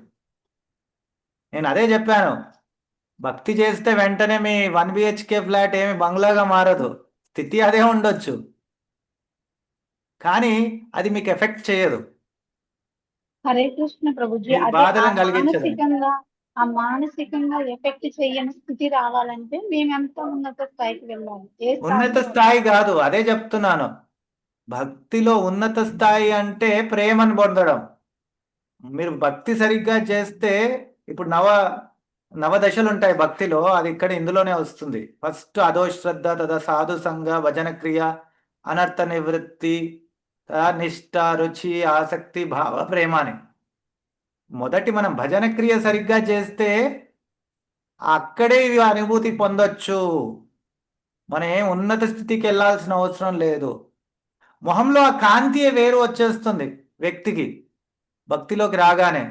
నేను అదే చెప్పాను, భక్తి చేస్తే వెంటనే మీ 1 BHK ఫ్లాట్ ఏమి బంగ్లాగా మారదు. స్థితి అదే ఉండొచ్చు, కానీ అది మీకు ఎఫెక్ట్ చేయదు. హరే కృష్ణ ప్రభుజీ, బాధలను కలిగించదు. మానసికంగా ఎఫెక్ట్ చేయని స్థితి రావాలంటే మేము ఎంత ఉన్నత స్థాయికి వెళ్ళాలి? ఉన్నత స్థాయి కాదు, అదే చెప్తున్నాను. భక్తిలో ఉన్నత స్థాయి అంటే ప్రేమను పొందడం. మీరు భక్తి సరిగ్గా చేస్తే, ఇప్పుడు నవదశలు ఉంటాయి భక్తిలో, అది ఇందులోనే వస్తుంది. ఫస్ట్ అధోశ్రద్ధ, తదా సాధు సంగ, భజన క్రియ, అనర్థ నివృత్తి, నిష్ఠ, రుచి, ఆసక్తి, భావ, ప్రేమ అని. మొదటి మనం భజన క్రియ సరిగ్గా చేస్తే అక్కడే ఇవి అనుభూతి పొందొచ్చు. మనం ఏం ఉన్నత స్థితికి వెళ్ళాల్సిన అవసరం లేదు. మొహంలో ఆ కాంతి వేరు వచ్చేస్తుంది వ్యక్తికి భక్తిలోకి రాగానే.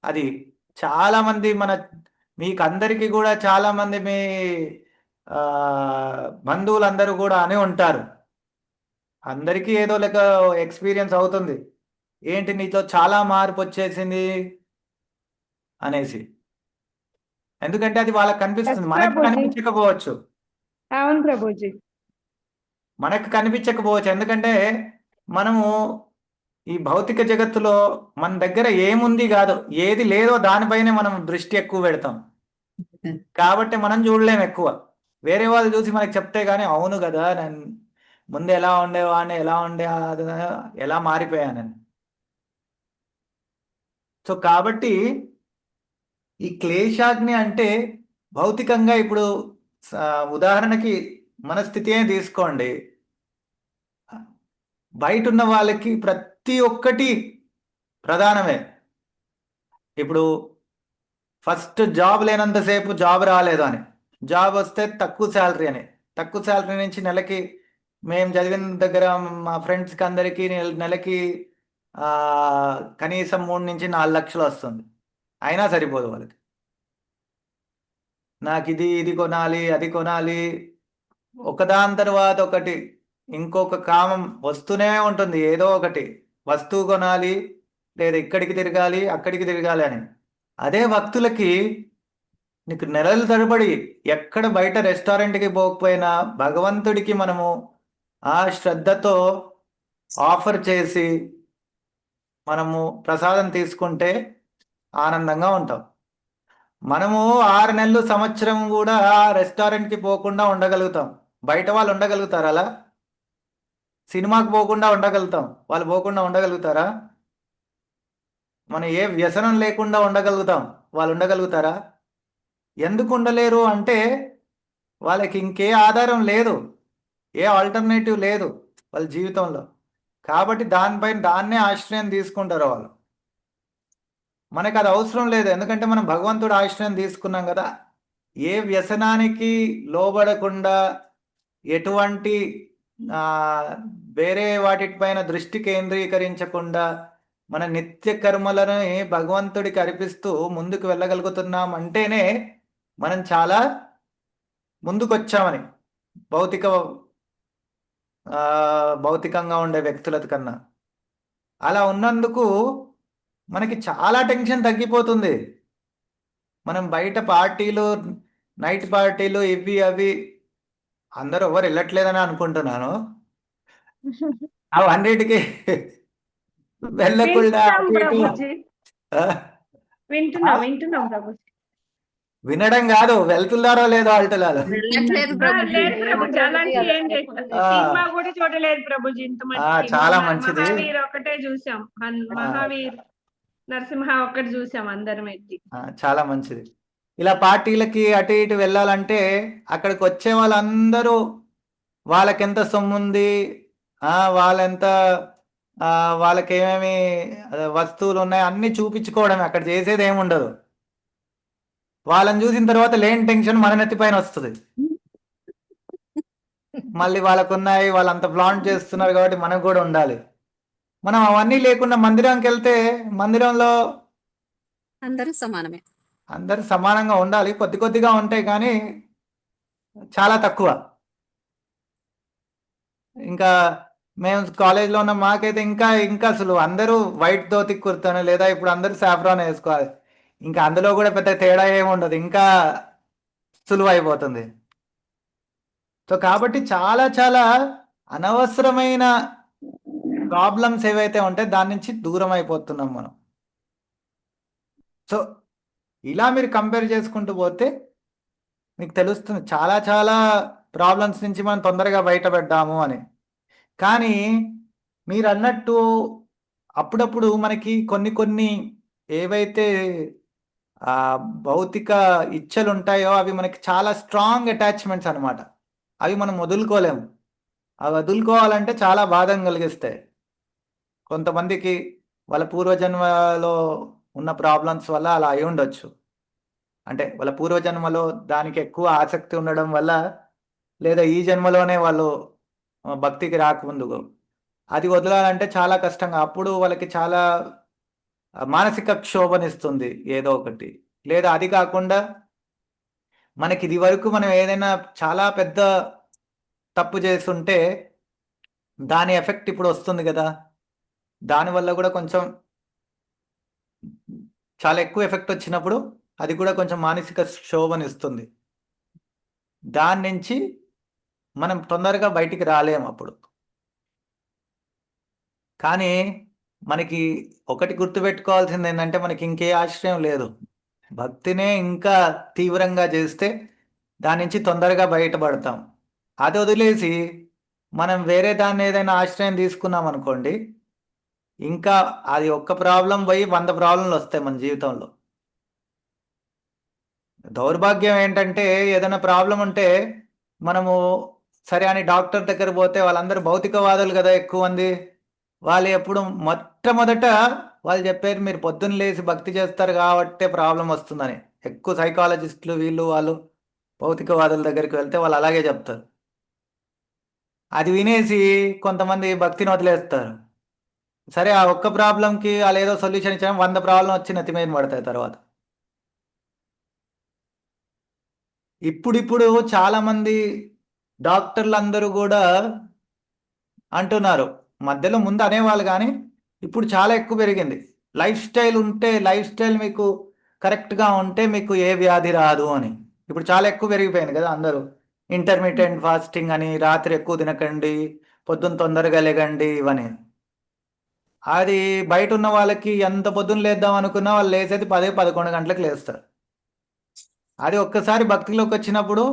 అది చాలా మంది మీకు అందరికీ కూడా చాలా మంది మీ బంధువులందరూ కూడా అని ఉంటారు. అందరికీ ఏదో లెక్క ఎక్స్పీరియన్స్ అవుతుంది, ఏంటి నీతో చాలా మార్పు వచ్చేసింది అనేసి. ఎందుకంటే అది వాళ్ళకి కనిపిస్తుంది, మనకు కనిపించకపోవచ్చు. అవును ప్రభుజీ, మనకు కనిపించకపోవచ్చు. ఎందుకంటే మనము ఈ భౌతిక జగత్తులో మన దగ్గర ఏముంది కాదు, ఏది లేదో దానిపైనే మనం దృష్టి ఎక్కువ పెడతాం. కాబట్టి మనం చూడలేము ఎక్కువ. వేరే వాళ్ళు చూసి మనకి చెప్తే గానీ అవును కదా, నేను ముందు ఎలా ఉండేవాడిని, ఎలా మారిపోయానని. సో కాబట్టి ఈ క్లేశాగ్ని అంటే భౌతికంగా ఇప్పుడు ఉదాహరణకి మన స్థితియే తీసుకోండి. బయట ఉన్న వాళ్ళకి ప్రతి ఒక్కటి ప్రధానమే. ఇప్పుడు ఫస్ట్ జాబ్ లేనంతసేపు జాబ్ రాలేదు అని, జాబ్ వస్తే తక్కువ శాలరీ అని, తక్కువ శాలరీ నుంచి నెలకి మేము చదివిన దగ్గర మా ఫ్రెండ్స్కి అందరికీ నెలకి కనీసం 3 నుంచి 4 లక్షలు వస్తుంది. అయినా సరిపోదు వాళ్ళకి. నాకు ఇది కొనాలి, అది కొనాలి, ఒకదాని తర్వాత ఒకటి ఇంకొక కామం వస్తూనే ఉంటుంది. ఏదో ఒకటి వస్తువు కొనాలి, లేదా ఇక్కడికి తిరగాలి, అక్కడికి తిరగాలి అని. అదే భక్తులకి నీకు నెలల తరబడి ఎక్కడ బయట రెస్టారెంట్కి పోకపోయినా భగవంతుడికి మనము ఆ శ్రద్ధతో ఆఫర్ చేసి మనము ప్రసాదం తీసుకుంటే ఆనందంగా ఉంటాం. మనము 6 నెలలు సంవత్సరం కూడా ఆ రెస్టారెంట్కి పోకుండా ఉండగలుగుతాం. బయట వాళ్ళు ఉండగలుగుతారా? అలా సినిమాకి పోకుండా ఉండగలుగుతాం, వాళ్ళు పోకుండా ఉండగలుగుతారా? మనం ఏ వ్యసనం లేకుండా ఉండగలుగుతాం, వాళ్ళు ఉండగలుగుతారా? ఎందుకు ఉండలేరు అంటే వాళ్ళకి ఇంకే ఆధారం లేదు, ఏ ఆల్టర్నేటివ్ లేదు వాళ్ళ జీవితంలో. కాబట్టి దానిపైన దాన్నే ఆశ్రయం తీసుకుంటారు వాళ్ళు. మనకు అది అవసరం లేదు, ఎందుకంటే మనం భగవంతుడు ఆశ్రయం తీసుకున్నాం కదా. ఏ వ్యసనానికి లోబడకుండా ఎటువంటి వేరే వాటిపైన దృష్టి కేంద్రీకరించకుండా మన నిత్య కర్మలను భగవంతుడికి అర్పిస్తూ ముందుకు వెళ్ళగలుగుతున్నాం అంటేనే మనం చాలా ముందుకొచ్చామని భౌతికంగా ఉండే వ్యక్తుల కన్నా. అలా ఉన్నందుకు మనకి చాలా టెన్షన్ తగ్గిపోతుంది. మనం బయట పార్టీలు, నైట్ పార్టీలు, ఇవి అవి అందరూ ఎవరు వెళ్ళట్లేదని అనుకుంటున్నాను. అవన్నిటికీ వెళ్ళకుండా వింటున్నాం ప్రభుజీ. వినడం కాదు, వెళ్తున్నారో లేదో అంటున్నారు. సినిమా కూడా చూడలేదు ప్రభుజీ ఇంతమంది. చాలా మంచిది. మహావీర్ ఒకటే చూసాం, మహావీర్ నరసింహ ఒక్కటి చూసాం అందరం ఎత్తి. చాలా మంచిది. ఇలా పార్టీలకి అటు ఇటు వెళ్ళాలంటే అక్కడికి వచ్చే వాళ్ళందరూ వాళ్ళకెంత సొమ్ముంది, వాళ్ళకి ఏమేమి వస్తువులు ఉన్నాయి అన్నీ చూపించుకోవడమే, అక్కడ చేసేది ఏముండదు. వాళ్ళని చూసిన తర్వాత లేని టెన్షన్ మన నెత్తిపైన వస్తుంది. మళ్ళీ వాళ్ళకున్నాయి, వాళ్ళంత ఫ్లాంట్ చేస్తున్నారు కాబట్టి మనకు కూడా ఉండాలి. మనం అవన్నీ లేకుండా మందిరానికి వెళ్తే మందిరంలో అందరూ సమానమే, అందరు సమానంగా ఉండాలి. కొద్ది కొద్దిగా ఉంటాయి కానీ చాలా తక్కువ. ఇంకా మేము కాలేజ్లో ఉన్న మాకైతే ఇంకా అసలు అందరూ వైట్ ధోతి కుర్తాను, లేదా ఇప్పుడు అందరూ సాఫ్రాన్ వేసుకోవాలి. ఇంకా అందులో కూడా పెద్ద తేడా ఏమి ఉండదు, ఇంకా సులువు అయిపోతుంది. సో కాబట్టి చాలా చాలా అనవసరమైన ప్రాబ్లమ్స్ ఏవైతే ఉంటాయి దాని నుంచి దూరం అయిపోతున్నాం మనం. సో ఇలా మీరు కంపేర్ చేసుకుంటూ పోతే మీకు తెలుస్తుంది చాలా చాలా ప్రాబ్లమ్స్ నుంచి మనం తొందరగా బయటపడ్డాము అని. కానీ మీరు అన్నట్టు అప్పుడప్పుడు మనకి కొన్ని ఏవైతే భౌతిక ఇచ్చలు ఉంటాయో అవి మనకి చాలా స్ట్రాంగ్ అటాచ్మెంట్స్ అనమాట. అవి మనం వదులుకోలేము. అవి వదులుకోవాలంటే చాలా బాధ కలిగిస్తాయి. కొంతమందికి వాళ్ళ పూర్వజన్మలో ఉన్న ప్రాబ్లమ్స్ వల్ల అలా అయి ఉండొచ్చు. అంటే వాళ్ళ పూర్వజన్మలో దానికి ఎక్కువ ఆసక్తి ఉండడం వల్ల, లేదా ఈ జన్మలోనే వాళ్ళు భక్తికి రాకముందు అది వదలాలంటే చాలా కష్టంగా, అప్పుడు వాళ్ళకి చాలా మానసిక క్షోభనిస్తుంది ఏదో ఒకటి. లేదా అది కాకుండా మనకి ఇది వరకు మనం ఏదైనా చాలా పెద్ద తప్పు చేస్తుంటే దాని ఎఫెక్ట్ ఇప్పుడు వస్తుంది కదా, దానివల్ల కూడా కొంచెం చాలా ఎక్కువ ఎఫెక్ట్ వచ్చినప్పుడు అది కూడా కొంచెం మానసిక క్షోభనిస్తుంది. దాని నుంచి మనం తొందరగా బయటికి రాలేము అప్పుడు. కానీ మనకి ఒకటి గుర్తుపెట్టుకోవాల్సింది ఏంటంటే మనకి ఇంకే ఆశ్రయం లేదు. భక్తినే ఇంకా తీవ్రంగా చేస్తే దాని నుంచి తొందరగా బయటపడతాం. అది వదిలేసి మనం వేరే దాన్ని ఏదైనా ఆశ్రయం తీసుకున్నాం అనుకోండి, ఇంకా అది ఒక్క ప్రాబ్లం పోయి 100 ప్రాబ్లంలు వస్తాయి మన జీవితంలో. దౌర్భాగ్యం ఏంటంటే ఏదైనా ప్రాబ్లం ఉంటే మనము సరే అని డాక్టర్ దగ్గర పోతే వాళ్ళందరూ భౌతికవాదులు కదా ఎక్కువ మంది. వాళ్ళు ఎప్పుడు మొట్టమొదట వాళ్ళు చెప్పారు మీరు పొద్దున్న లేచి భక్తి చేస్తారు కాబట్టే ప్రాబ్లం వస్తుందని. ఎక్కువ సైకాలజిస్టులు వీళ్ళు వాళ్ళు భౌతికవాదుల దగ్గరికి వెళ్తే వాళ్ళు అలాగే చెప్తారు. అది వినేసి కొంతమంది భక్తిని వదిలేస్తారు. సరే ఆ ఒక్క ప్రాబ్లంకి వాళ్ళు ఏదో సొల్యూషన్ ఇచ్చాము, 100 ప్రాబ్లం వచ్చి నెత్తి మీద పడతాయి తర్వాత. ఇప్పుడిప్పుడు చాలా మంది డాక్టర్లు అందరూ కూడా అంటున్నారు, మధ్యలో ముందు అనేవాళ్ళు కానీ ఇప్పుడు చాలా ఎక్కువ పెరిగింది. లైఫ్ స్టైల్ ఉంటే, లైఫ్ స్టైల్ మీకు కరెక్ట్గా ఉంటే మీకు ఏ వ్యాధి రాదు అని. ఇప్పుడు చాలా ఎక్కువ పెరిగిపోయింది కదా అందరూ. ఇంటర్మీడియట్ ఫాస్టింగ్ అని, రాత్రి ఎక్కువ తినకండి, పొద్దున్న తొందరగా లేగండి ఇవని. అది బయట ఉన్న వాళ్ళకి ఎంత పొద్దున్న లేద్దాం అనుకున్నా వాళ్ళు లేసేది 10-11 గంటలకు లేస్తారు. అది ఒక్కసారి భక్తిలోకి వచ్చినప్పుడు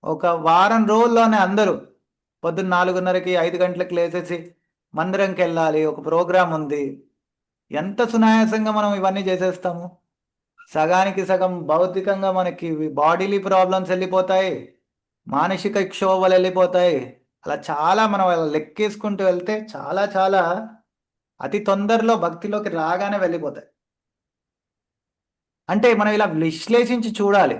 ఒక వారం రోజుల్లోనే అందరూ పొద్దున్న 4:30కి 5 గంటలకు లేచేసి మందిరంకి వెళ్ళాలి, ఒక ప్రోగ్రాం ఉంది, ఎంత సునాయాసంగా మనం ఇవన్నీ చేసేస్తాము. సగానికి సగం భౌతికంగా మనకి బాడీలీ ప్రాబ్లమ్స్ వెళ్ళిపోతాయి, మానసిక క్షోభలు వెళ్ళిపోతాయి. అలా చాలా మనం అలా లెక్కేసుకుంటూ వెళ్తే చాలా చాలా అతి తొందరలో భక్తిలోకి రాగానే వెళ్ళిపోతాయి. అంటే మనం ఇలా విశ్లేషించి చూడాలి,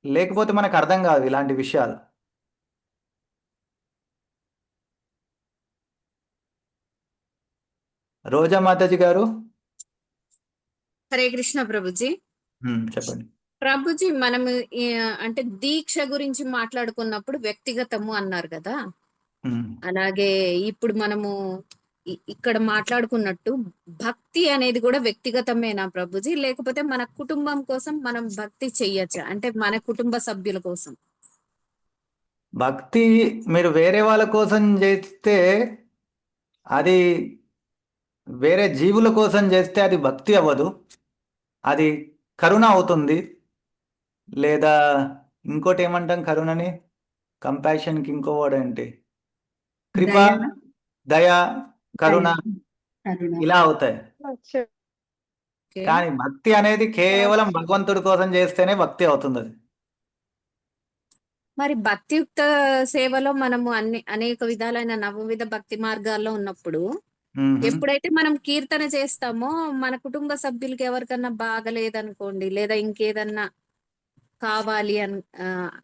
లేకపోతే మనకు అర్థం కాదు ఇలాంటి విషయాలు. రోజా మాతాజీ గారు హరే కృష్ణ ప్రభుజీ. చెప్పండి. ప్రభుజీ మనము అంటే దీక్ష గురించి మాట్లాడుకున్నప్పుడు వ్యక్తిగతము అన్నారు కదా, అలాగే ఇప్పుడు మనము ఇక్కడ మాట్లాడుకున్నట్టు భక్తి అనేది కూడా వ్యక్తిగతమేనా ప్రభుజీ, లేకపోతే మన కుటుంబం కోసం మనం భక్తి చెయ్యొచ్చా, అంటే మన కుటుంబ సభ్యుల కోసం? భక్తి మీరు వేరే వాళ్ళ కోసం చేస్తే అది, వేరే జీవుల కోసం చేస్తే అది భక్తి అవ్వదు, అది కరుణ అవుతుంది. లేదా ఇంకోటి ఏమంటాం కరుణని, కంపాషన్కి ఇంకో వర్డ్ ఏంటి, కృప, దయ, కరుణ, ఇలా అవుతాయి. కానీ భక్తి అనేది కేవలం భగవంతుడి కోసం చేస్తేనే భక్తి అవుతుంది. అది మరి భక్తియుక్త సేవలో మనము అనేక విధాలైన నవవిధ భక్తి మార్గాల్లో ఉన్నప్పుడు ఎప్పుడైతే మనం కీర్తన చేస్తామో మన కుటుంబ సభ్యులకి ఎవరికన్నా బాగలేదనుకోండి, లేదా ఇంకేదన్నా కావాలి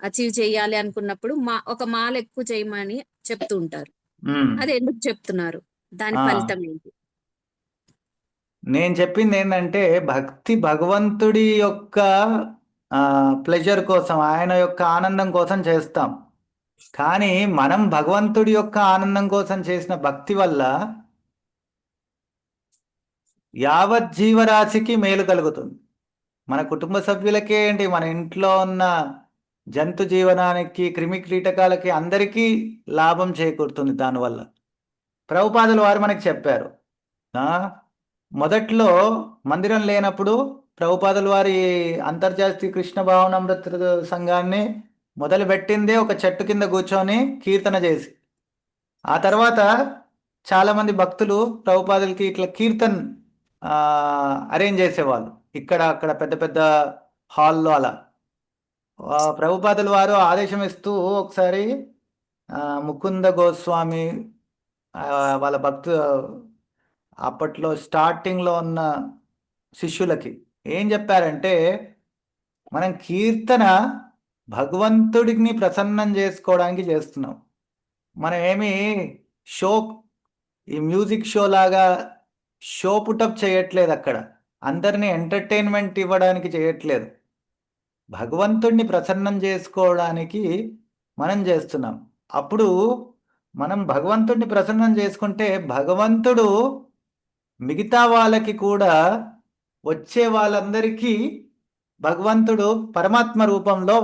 అచీవ్ చేయాలి అనుకున్నప్పుడు ఒక మాల ఎక్కువ చేయమని చెప్తూ ఉంటారు. అది ఎందుకు చెప్తున్నారు, దాని ఫలితం ఏంటి? నేను చెప్పింది ఏంటంటే భక్తి భగవంతుడి యొక్క ప్లెజర్ కోసం, ఆయన యొక్క ఆనందం కోసం చేస్తాం. కానీ మనం భగవంతుడి యొక్క ఆనందం కోసం చేసిన భక్తి వల్ల యావత్ జీవరాశికి మేలు కలుగుతుంది. మన కుటుంబ సభ్యులకే ఏంటి, మన ఇంట్లో ఉన్న జంతు జీవనానికి, క్రిమి కీటకాలకి అందరికీ లాభం చేకూరుతుంది దానివల్ల. ప్రభుపాదుల వారు మనకి చెప్పారు, మొదట్లో మందిరం లేనప్పుడు ప్రభుపాదుల వారి అంతర్జాతీయ కృష్ణ భావనామృత సంఘాన్ని మొదలుపెట్టిందే ఒక చెట్టు కింద కూర్చొని కీర్తన చేసి. ఆ తర్వాత చాలామంది భక్తులు ప్రభుపాదులకి ఇట్లా కీర్తన్ అరేంజ్ చేసేవాళ్ళు, ఇక్కడ అక్కడ పెద్ద పెద్ద హాల్లో. అలా ప్రభుపాదుల వారు ఆదేశం ఇస్తూ ఒకసారి ముకుంద గోస్వామి వాళ్ళ అప్పట్లో స్టార్టింగ్లో ఉన్న శిష్యులకి ఏం చెప్పారంటే, మనం కీర్తన భగవంతుడిని ప్రసన్నం చేసుకోవడానికి చేస్తున్నాం. మనం ఏమి ఈ మ్యూజిక్ షో లాగా షో పుటప్ చేయట్లేదు, అక్కడ అందరినీ ఎంటర్టైన్మెంట్ ఇవ్వడానికి చేయట్లేదు, భగవంతుడిని ప్రసన్నం చేసుకోవడానికి మనం చేస్తున్నాం. అప్పుడు మనం భగవంతుడిని ప్రసన్నం చేసుకుంటే భగవంతుడు మిగతా వాళ్ళకి కూడా, వచ్చే వాళ్ళందరికీ భగవంతుడు పరమాత్మ రూపంలో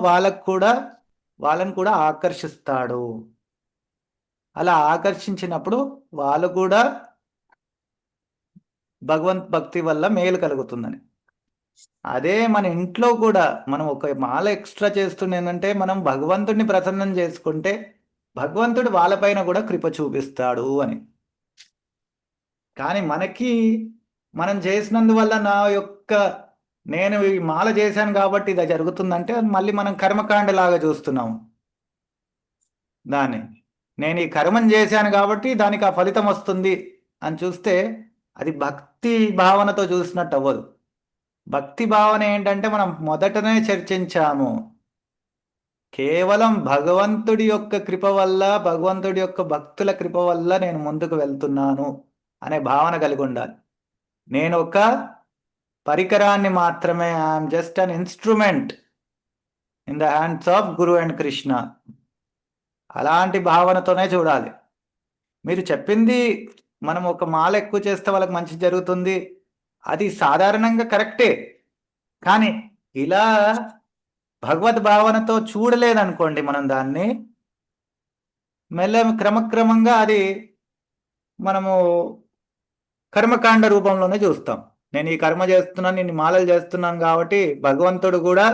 వాళ్ళని కూడా ఆకర్షిస్తాడు. అలా ఆకర్షించినప్పుడు వాళ్ళు కూడా భక్తి వల్ల మేలు కలుగుతుందని. అదే మన ఇంట్లో కూడా మనం ఒక మాల ఎక్స్ట్రా చేస్తుండేందంటే, మనం భగవంతుడిని ప్రసన్నం చేసుకుంటే భగవంతుడు వాళ్ళపైన కూడా కృప చూపిస్తాడు అని. కానీ మనకి మనం చేసినందువల్ల నేను ఈ మాల చేశాను కాబట్టి ఇది జరుగుతుందంటే మళ్ళీ మనం కర్మకాండ లాగా చూస్తున్నాము దాన్ని. నేను ఈ కర్మం చేశాను కాబట్టి దానికి ఆ ఫలితం వస్తుంది అని చూస్తే అది భక్తి భావనతో చూసినట్టు అవ్వదు. భక్తి భావన ఏంటంటే మనం మొదటనే చర్చించాము, కేవలం భగవంతుడి యొక్క కృప వల్ల, భగవంతుడి యొక్క భక్తుల కృప వల్ల నేను ముందుకు వెళ్తున్నాను అనే భావన కలిగి ఉండాలి. నేను ఒక పరికరాన్ని మాత్రమే, I'm just an instrument in the hands of Guru and Krishna. అలాంటి భావనతోనే చూడాలి. మీరు చెప్పింది మనం ఒక మాల ఎక్కువ చేస్తే వాళ్ళకి మంచి జరుగుతుంది, అది సాధారణంగా కరెక్టే. కానీ ఇలా భగవద్ భావనతో చూడలేదనుకోండి మనం దాన్ని, క్రమక్రమంగా అది మనము కర్మకాండ రూపంలోనే చూస్తాం. నేను ఈ కర్మ చేస్తున్నాను, నేను మాలలు చేస్తున్నాను కాబట్టి భగవంతుడు కూడా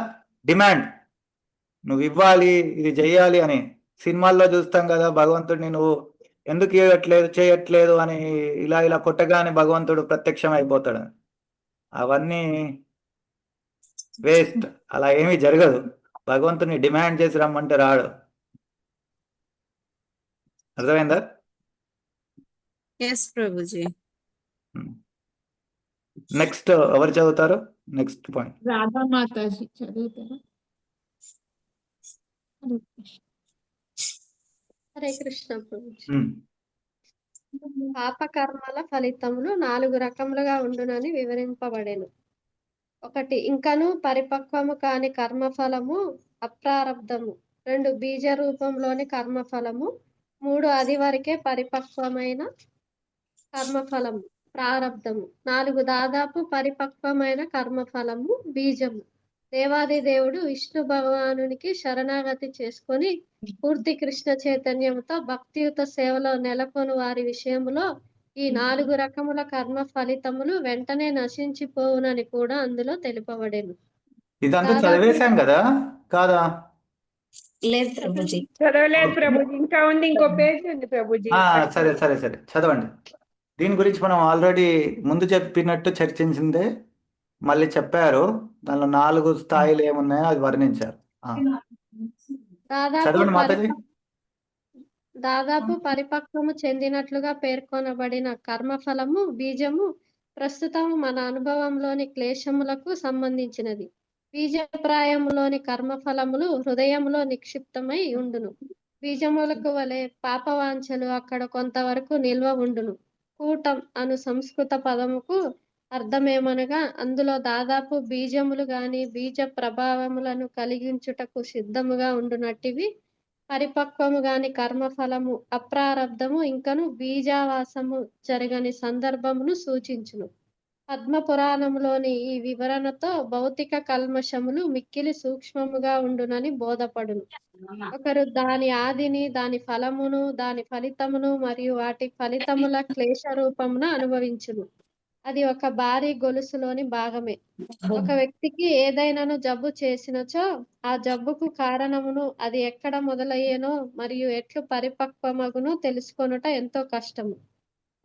డిమాండ్, నువ్వు ఇవ్వాలి, ఇది చెయ్యాలి అని. సినిమాల్లో చూస్తాం కదా, భగవంతుడిని నువ్వు ఎందుకు చేయట్లేదు అని ఇలా కొట్టగానే భగవంతుడు ప్రత్యక్షం అయిపోతాడు. అవన్నీ వేస్ట్, అలా ఏమీ జరగదు. భగవంతుని డిమాండ్ చేసి రమ్మంటే రాడు. అర్థమైందా? ఎస్ ప్రభుజీ. నెక్స్ట్ ఎవరు చదువుతారు? నెక్స్ట్ పాయింట్ రాధా మాతాజీ చదువుతారా? హరే కృష్ణ ప్రభుజీ. పాపకర్మల ఫలితములు 4 రకములుగా ఉండునని వివరింపబడెను. 1 ఇంకను పరిపక్వము కాని కర్మఫలము అప్రారబ్ధము. 2 బీజ రూపంలోని కర్మఫలము. 3 అది వరకే పరిపక్వమైన కర్మఫలము ప్రారబ్ధము. 4 దాదాపు పరిపక్వమైన కర్మఫలము బీజము. దేవాది దేవుడు విష్ణు భగవానునికి శరణాగతి చేసుకొని పూర్తి కృష్ణ చైతన్యంతో భక్తియుత సేవలో నెలకొని వారి విషయంలో ఈ 4 రకముల కర్మ ఫలితములు వెంటనే నశించిపోవునని కూడా అందులో తెలుపబడేను. ఇదంతా చదివేశాం కదా, కాదా? లేదు ప్రభుజీ. చదవలేదు ప్రభుజీ, ఇంకా ఉంది, ఇంకో పేజ్ ఉంది ప్రభుజీ. సరే సరే సరే చదవండి. దీని గురించి మనం ఆల్రెడీ ముందు చెప్పినట్టు చర్చించిందే మళ్ళీ చెప్పారు. దానిలో 4 స్థాయిలు ఏమున్నాయో అది వర్ణించారు. చదవండి మాతాజీ. దాదాపు పరిపక్వము చెందినట్లుగా పేర్కొనబడిన కర్మఫలము బీజము ప్రస్తుతం మన అనుభవంలోని క్లేశములకు సంబంధించినది. బీజప్రాయములోని కర్మఫలములు హృదయంలో నిక్షిప్తమై ఉండును. బీజములకు వలె పాపవాంఛలు అక్కడ కొంతవరకు నిల్వ ఉండును. కూటం అను సంస్కృత పదముకు అర్థమేమనగా అందులో దాదాపు బీజములు గాని బీజ ప్రభావములను కలిగించుటకు సిద్ధముగా ఉండునట్టివి పరిపక్వము గాని కర్మఫలము అప్రారబ్ధము ఇంకను బీజావాసము జరగని సందర్భమును సూచించును. పద్మ పురాణములోని ఈ వివరణతో భౌతిక కల్మషములు మిక్కిలి సూక్ష్మముగా ఉండునని బోధపడును. ఒకరు దాని ఆదిని, దాని ఫలమును, దాని ఫలితమును మరియు వాటి ఫలితముల క్లేశ రూపమున అనుభవించును. అది ఒక భారీ గొలుసులోని భాగమే. ఒక వ్యక్తికి ఏదైనాను జబ్బు చేసినచో ఆ జబ్బుకు కారణమును, అది ఎక్కడ మొదలయ్యేనో మరియు ఎట్లు పరిపక్వమగునో తెలుసుకొనుట ఎంతో కష్టము.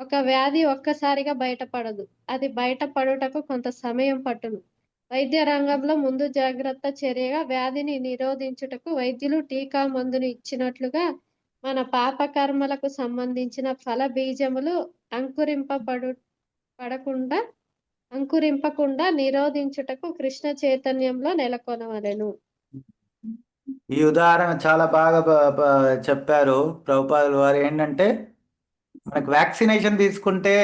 ఒక వ్యాధి ఒక్కసారిగా బయటపడదు. అది బయటపడుటకు కొంత సమయం పట్టును. వైద్య రంగంలో ముందు జాగ్రత్త చర్యగా వ్యాధిని నిరోధించుటకు వైద్యులు టీకా మందును ఇచ్చినట్లుగా మన పాపకర్మలకు సంబంధించిన ఫల బీజములు అంకురింపకుండా నిరోధించుటకు కృష్ణ చైతన్యంలో నెలకొనవలెను. ఈ ఉదాహరణ చాలా బాగా చెప్పారు ప్రభుపాదులు వారు. ఏంటంటే మనకు వ్యాక్సినేషన్ తీసుకుంటే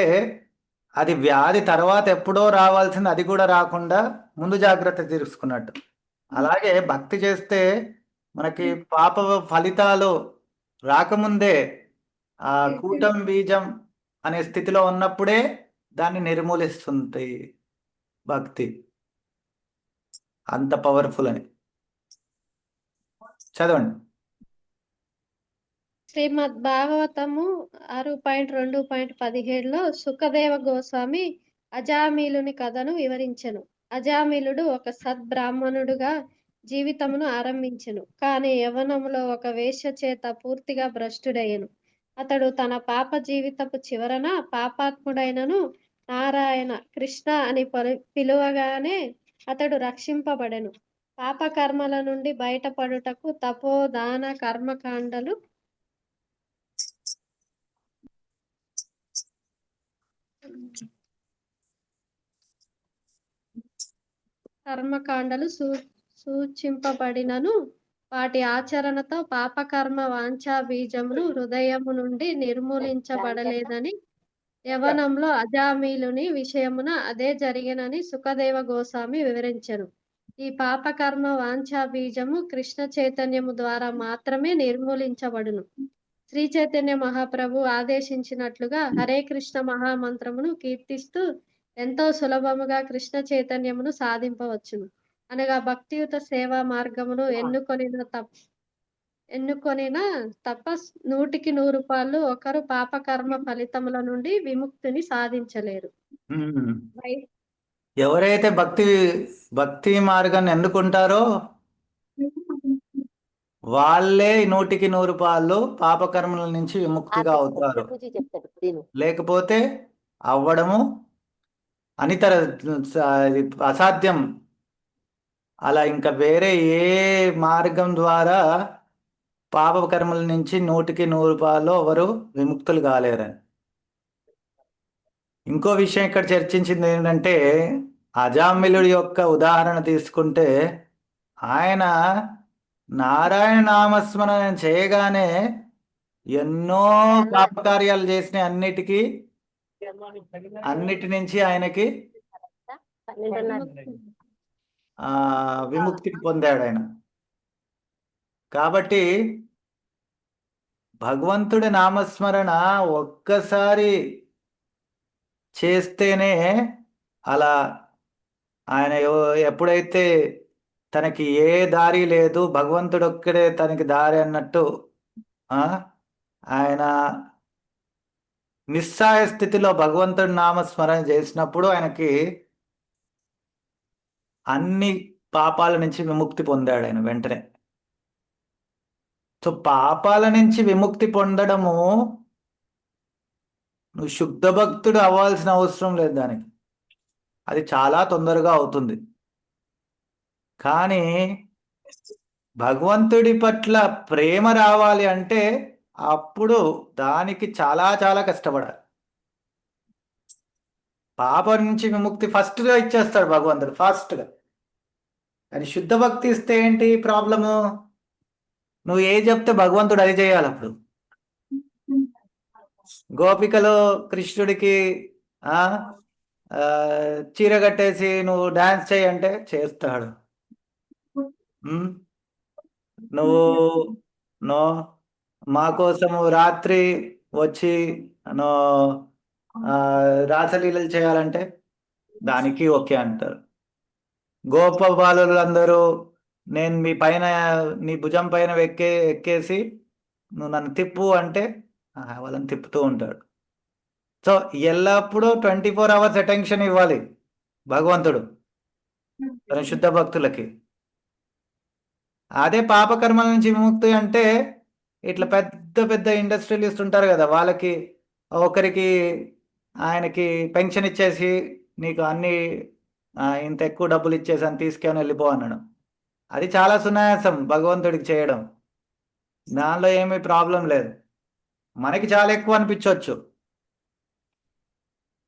అది వ్యాధి తర్వాత ఎప్పుడో రావాల్సింది, అది కూడా రాకుండా ముందు జాగ్రత్త తీసుకున్నట్టు. అలాగే భక్తి చేస్తే మనకి పాప ఫలితాలు రాకముందే ఆ కూటం బీజం అనే స్థితిలో ఉన్నప్పుడే దాన్ని నిర్మూలిస్తుంది భక్తి. అంత పవర్ఫుల్ అని. చదవండి. శ్రీమద్ భాగవతము 6.2.17లో సుఖదేవ గోస్వామి అజామిలుని కథను వివరించెను. అజామిలుడు ఒక సద్బ్రాహ్మణుడుగా జీవితమును ఆరంభించెను. కానీ యవ్వనములో ఒక వేశ్య చేత పూర్తిగా భ్రష్టుడయ్యెను. అతడు తన పాప జీవితపు చివరన పాపాత్ముడైనను నారాయణ కృష్ణ అని పిలువగానే అతడు రక్షింపబడెను. పాపకర్మల నుండి బయటపడుటకు తపో దాన కర్మకాండలు సూచింపబడినను వాటి ఆచరణతో పాపకర్మ వాంఛా బీజమును హృదయము నుండి నిర్మూలించబడలేదని యవనంలో అజామీలుని విషయమున అదే జరిగినని సుఖదేవ గోస్వామి వివరించెను. ఈ పాపకర్మ వాంఛా బీజము కృష్ణ చైతన్యము ద్వారా మాత్రమే నిర్మూలించబడును. శ్రీ చైతన్య మహాప్రభు ఆదేశించినట్లుగా హరే కృష్ణ మహామంత్రమును కీర్తిస్తూ ఎంతో సులభముగా కృష్ణ చైతన్యమును సాధింపవచ్చును. అనగా భక్తియుత సేవా మార్గమును ఎన్నుకొనిన తప్ప 100కి 100 ఒకరు పాపకర్మ ఫలితముల నుండి విముక్తిని సాధించలేరు. ఎవరైతే భక్తి మార్గాన్ని ఎన్నుకుంటారో వాళ్ళే 100కి 100 పాపకర్మల నుంచి విముక్తిగా అవుతారు. లేకపోతే అవ్వడము ఇది అసాధ్యం. అలా ఇంకా వేరే ఏ మార్గం ద్వారా పాపకర్మల నుంచి 100కి 100 ఎవరు విముక్తులు కాలేరని. ఇంకో విషయం ఇక్కడ చర్చించింది ఏంటంటే, అజామిలుడి యొక్క ఉదాహరణ తీసుకుంటే ఆయన నారాయణ నామస్మరణ చేయగానే ఎన్నో పాపకార్యాలు చేసిన అన్నిటి నుంచి ఆయనకి విముక్తి పొందాడు ఆయన. కాబట్టి భగవంతుడి నామస్మరణ ఒక్కసారి చేస్తేనే అలా ఆయన ఎప్పుడైతే తనకి ఏ దారి లేదు, భగవంతుడు ఒక్కడే తనకి దారి అన్నట్టు ఆయన నిస్సహాయ స్థితిలో భగవంతుడి నామస్మరణ చేసినప్పుడు ఆయనకి అన్ని పాపాల నుంచి విముక్తి పొందాడు ఆయన వెంటనే. సో పాపాల నుంచి విముక్తి పొందడము నువ్వు శుద్ధ భక్తుడు అవ్వాల్సిన అవసరం లేదు దానికి, అది చాలా తొందరగా అవుతుంది. కానీ భగవంతుడి పట్ల ప్రేమ రావాలి అంటే అప్పుడు దానికి చాలా చాలా కష్టపడాలి. పాపం నుంచి విముక్తి ఫస్ట్గా ఇచ్చేస్తాడు భగవంతుడు, ఫాస్ట్గా. కానీ శుద్ధ భక్తి ఇస్తే ఏంటి ప్రాబ్లము? నువ్వు ఏ చెప్తే భగవంతుడు అది చేయాలి. అప్పుడు గోపికలు కృష్ణుడికి చీర కట్టేసి నువ్వు డాన్స్ చేయంటే చేస్తాడు. నువ్వు మా కోసము రాత్రి వచ్చి రాసలీలలు చేయాలంటే దానికి ఓకే అంటారు. గోప బాలులందరూ నేను నీ భుజం పైన ఎక్కేసి నువ్వు నన్ను తిప్పు అంటే వాళ్ళని తిప్పుతూ ఉంటాడు. సో ఎల్లప్పుడూ 24 hours అటెన్షన్ ఇవ్వాలి భగవంతుడు తన శుద్ధ భక్తులకి. అదే పాపకర్మల నుంచి విముక్తి అంటే ఇట్లా పెద్ద పెద్ద ఇండస్ట్రియలిస్ట్ ఉంటారు కదా, వాళ్ళకి ఒకరికి ఆయనకి పెన్షన్ ఇచ్చేసి నీకు అన్ని ఇంత ఎక్కువ డబ్బులు ఇచ్చేసి అని తీసుకొని వెళ్ళిపో అన్నాడు. అది చాలా సునాయాసం భగవంతుడికి చేయడం, దానిలో ఏమీ ప్రాబ్లం లేదు. మనకి చాలా ఎక్కువ అనిపించవచ్చు,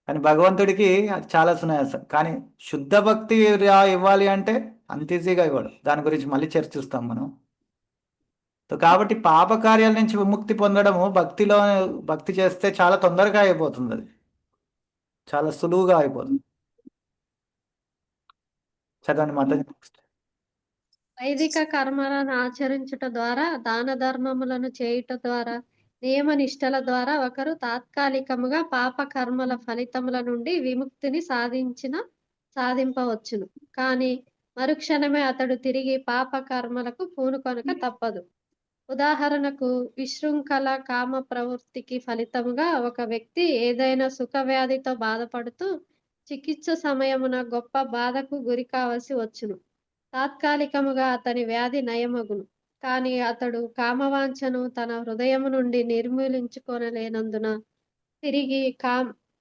కానీ భగవంతుడికి అది చాలా సునాయాసం. కానీ శుద్ధ భక్తి ఇవ్వాలి అంటే అంత ఈజీగా ఇవ్వడు. దాని గురించి మళ్ళీ చర్చిస్తాం మనం. కాబట్టి పాపకార్యాల నుంచి విముక్తి పొందడము భక్తి చేస్తే చాలా తొందరగా అయిపోతుంది, అది చాలా సులువుగా అయిపోతుంది. చదవండి మాత. వైదిక కర్మలను ఆచరించుట ద్వారా, దాన ధర్మములను చేయుట ద్వారా, నియమ నిష్టల ద్వారా ఒకరు తాత్కాలికముగా పాప కర్మల ఫలితముల నుండి విముక్తిని సాధింపవచ్చును. కానీ మరుక్షణమే అతడు తిరిగి పాప కర్మలకు పూనుకొనక తప్పదు. ఉదాహరణకు విశృంఖల కామ ప్రవృత్తికి ఫలితముగా ఒక వ్యక్తి ఏదైనా సుఖ వ్యాధితో బాధపడుతూ చికిత్స సమయమున గొప్ప బాధకు గురి కావలసి వచ్చును. తాత్కాలికముగా అతని వ్యాధి నయమగును. కానీ అతడు కామవాంఛను తన హృదయము నుండి నిర్మూలించుకొనలేనందున తిరిగి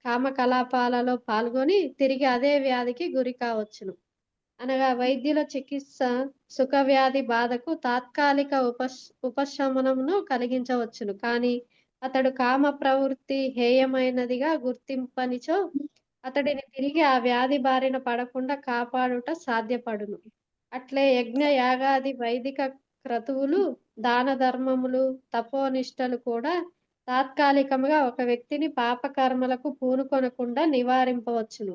కామకలాపాలలో పాల్గొని తిరిగి అదే వ్యాధికి గురి కావచ్చును. అనగా వైద్యుల చికిత్స సుఖవ్యాధి బాధకు తాత్కాలిక ఉపశమనమును కలిగించవచ్చును. కానీ అతడు కామ ప్రవృత్తి హేయమైనదిగా గుర్తింపనిచో అతడిని తిరిగి ఆ వ్యాధి బారిన పడకుండా కాపాడుట సాధ్యపడును. అట్లే యజ్ఞ యాగాది వైదిక క్రతువులు దాన ధర్మములు తపోనిష్టలు కూడా తాత్కాలికముగా ఒక వ్యక్తిని పాపకర్మలకు పూనుకొనకుండా నివారింపవచ్చును.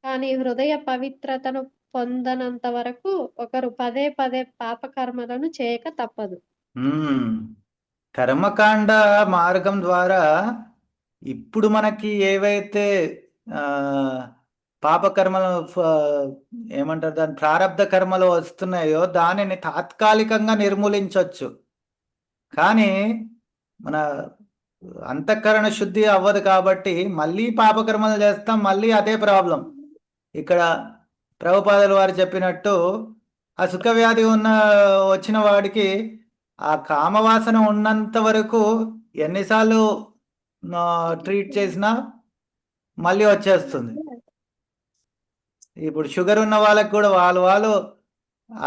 కానీ హృదయ పవిత్రతను పొందనంత వరకు ఒకరు పదే పదే పాపకర్మలను చేయక తప్పదు. కర్మకాండ మార్గం ద్వారా ఇప్పుడు మనకి ఏవైతే పాపకర్మలు ఏమంటారు దాని ప్రారబ్ధ కర్మలు వస్తున్నాయో దానిని తాత్కాలికంగా నిర్మూలించవచ్చు. కానీ మన అంతఃకరణ శుద్ధి అవ్వదు కాబట్టి మళ్ళీ పాపకర్మలు చేస్తాం, మళ్ళీ అదే ప్రాబ్లం. ఇక్కడ ప్రభుపాదుల వారు చెప్పినట్టు ఆ సుఖవ్యాధి వచ్చిన వాడికి ఆ కామవాసన ఉన్నంత వరకు ఎన్నిసార్లు ట్రీట్ చేసినా మళ్ళీ వచ్చేస్తుంది. ఇప్పుడు షుగర్ ఉన్న వాళ్ళకి కూడా వాళ్ళు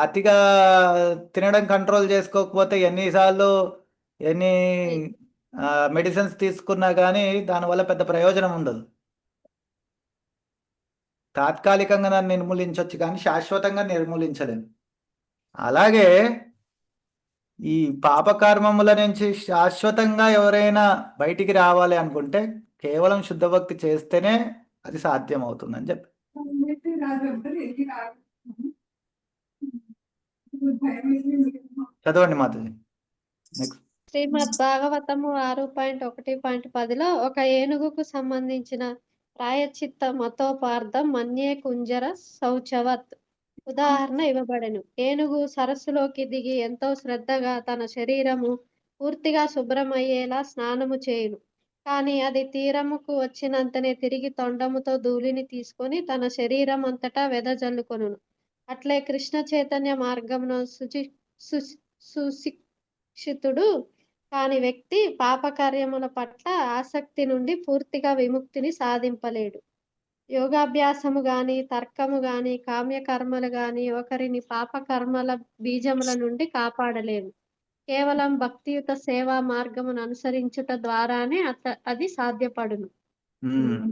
అతిగా తినడం కంట్రోల్ చేసుకోకపోతే ఎన్ని మెడిసిన్స్ తీసుకున్నా కానీ దానివల్ల పెద్ద ప్రయోజనం ఉండదు. తాత్కాలికంగా దాన్ని నిర్మూలించవచ్చు కానీ శాశ్వతంగా నిర్మూలించలేము. అలాగే ఈ పాపకర్మముల నుంచి శాశ్వతంగా ఎవరైనా బయటికి రావాలి అనుకుంటే కేవలం శుద్ధ భక్తి చేస్తేనే అది సాధ్యం అవుతుందని చెప్పి చదవండి మాతాజీ. నెక్స్ట్ శ్రీమద్ భాగవతము 6.1.10లో ఒక ఏనుగుకు సంబంధించిన ప్రాయశ్చిత్త మతోపార్థం మన్యే కుంజర శౌచవత్ ఉదాహరణ ఇవ్వబడెను. ఏనుగు సరస్సులోకి దిగి ఎంతో శ్రద్ధగా తన శరీరము పూర్తిగా శుభ్రమయ్యేలా స్నానము చేయును. కానీ అది తీరముకు వచ్చినంతనే తిరిగి తొండముతో ధూళిని తీసుకొని తన శరీరం అంతటా వెదజల్లుకొనును. అట్లే కృష్ణ చైతన్య మార్గమును సుశిక్షితుడు కాని వ్యక్తి పాపకార్యముల పట్ల ఆసక్తి నుండి పూర్తిగా విముక్తిని సాధింపలేడు. యోగాభ్యాసము గాని తర్కము గాని కామ్యకర్మలు గాని ఒకరిని పాపకర్మల బీజముల నుండి కాపాడలేవు. కేవలం భక్తియుత సేవా మార్గమును అనుసరించుట ద్వారానే అది సాధ్యపడును.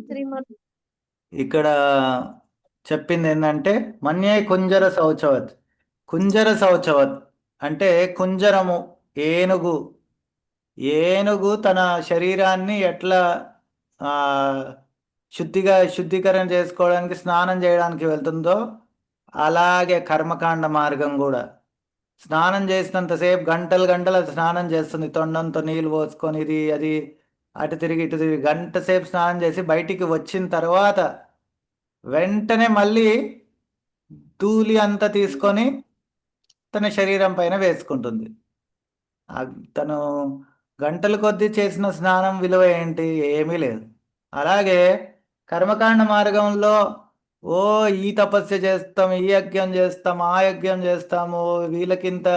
శ్రీమద్ ఇక్కడ చెప్పింది ఏంటంటే మన్యే కుంజర శౌచవత్. కుంజర శౌచవత్ అంటే కుంజరము ఏనుగు తన శరీరాన్ని ఎట్లా శుద్ధీకరణ చేసుకోవడానికి స్నానం చేయడానికి వెళ్తుందో అలాగే కర్మకాండ మార్గం కూడా స్నానం చేసినంతసేపు గంటలు అది స్నానం చేస్తుంది. తొండంతో నీళ్ళు పోసుకొని ఇది అది అటు తిరిగి ఇటు తిరిగి గంట సేపు స్నానం చేసి బయటికి వచ్చిన తర్వాత వెంటనే మళ్ళీ ధూళి అంతా తీసుకొని తన శరీరం పైన వేసుకుంటుంది. తను గంటల కొద్దీ చేసిన స్నానం విలువ ఏంటి? ఏమీ లేదు. అలాగే కర్మకాండ మార్గంలో ఈ తపస్య చేస్తాం, ఈ యజ్ఞం చేస్తాం, ఆ యజ్ఞం చేస్తాము, వీళ్ళకింత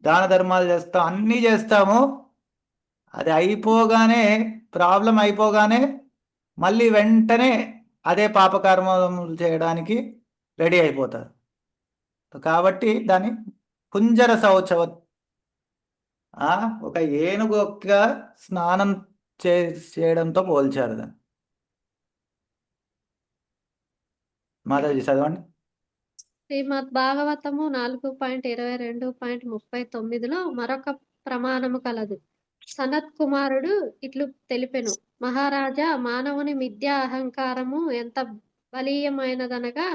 దాన ధర్మాలు చేస్తాం, అన్నీ చేస్తాము. అది అయిపోగానే ప్రాబ్లం అయిపోగానే మళ్ళీ వెంటనే అదే పాపకర్మలు చేయడానికి రెడీ అయిపోతారు. కాబట్టి దాన్ని కుంజర శౌచవత్ ఒక ఏనుగు యొక్క స్నానం చేయడంతో పోల్చారు దాన్ని. మాతాజీ చదవండి. శ్రీమద్ భాగవతము 4.22.39లో మరొక ప్రమాణము కలదు. సనత్ కుమారుడు ఇట్లు తెలిపెను. మహారాజా, మానవుని మిథ్యా అహంకారము ఎంత బలీయమైనదనగా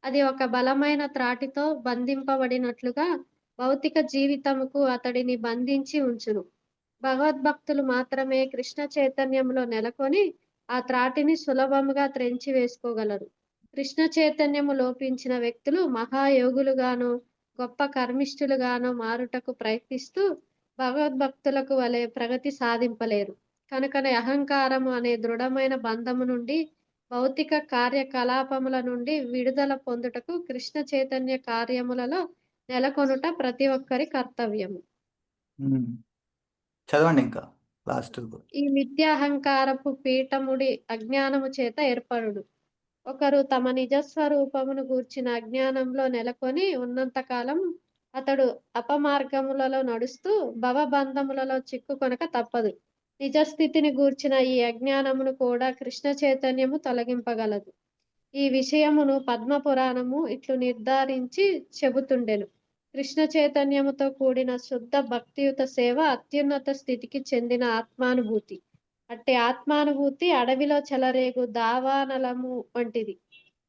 అది ఒక బలమైన త్రాటితో బంధింపబడినట్లుగా భౌతిక జీవితముకు అతడిని బంధించి ఉంచును. భగవద్భక్తులు మాత్రమే కృష్ణ చైతన్యంలో నెలకొని ఆ త్రాటిని సులభముగా త్రెంచి వేసుకోగలరు. కృష్ణ చైతన్యము లోపించిన వ్యక్తులు మహాయోగులుగానో గొప్ప కర్మిష్ఠులుగానో మారుటకు ప్రయత్నిస్తూ భగవద్భక్తులకు వలె ప్రగతి సాధింపలేరు. కనుకనే అహంకారము అనే దృఢమైన బంధము నుండి భౌతిక కార్యకలాపముల నుండి విడుదల పొందుటకు కృష్ణ చైతన్య కార్యములలో నెలకొనుట ప్రతి ఒక్కరి కర్తవ్యము. ఉమ్. చదవండి ఇంకా లాస్ట్. ఈ మిథ్యాహంకారపు పీఠముడి అజ్ఞానము చేత ఏర్పడుడు. ఒకరు తమ నిజస్వరూపమును గూర్చిన అజ్ఞానంలో నెలకొని ఉన్నంతకాలం అతడు అపమార్గములలో నడుస్తూ భవబంధములలో చిక్కుకొనక తప్పదు. నిజస్థితిని గూర్చిన ఈ అజ్ఞానమును కూడా కృష్ణ చైతన్యము తొలగింపగలదు. ఈ విషయమును పద్మపురాణము ఇట్లు నిర్ధారించి చెబుతుండెను. కృష్ణ చైతన్యముతో కూడిన శుద్ధ భక్తియుత సేవ అత్యున్నత స్థితికి చెందిన ఆత్మానుభూతి. అట్టి ఆత్మానుభూతి అడవిలో చెలరేగు దావానలము వంటిది.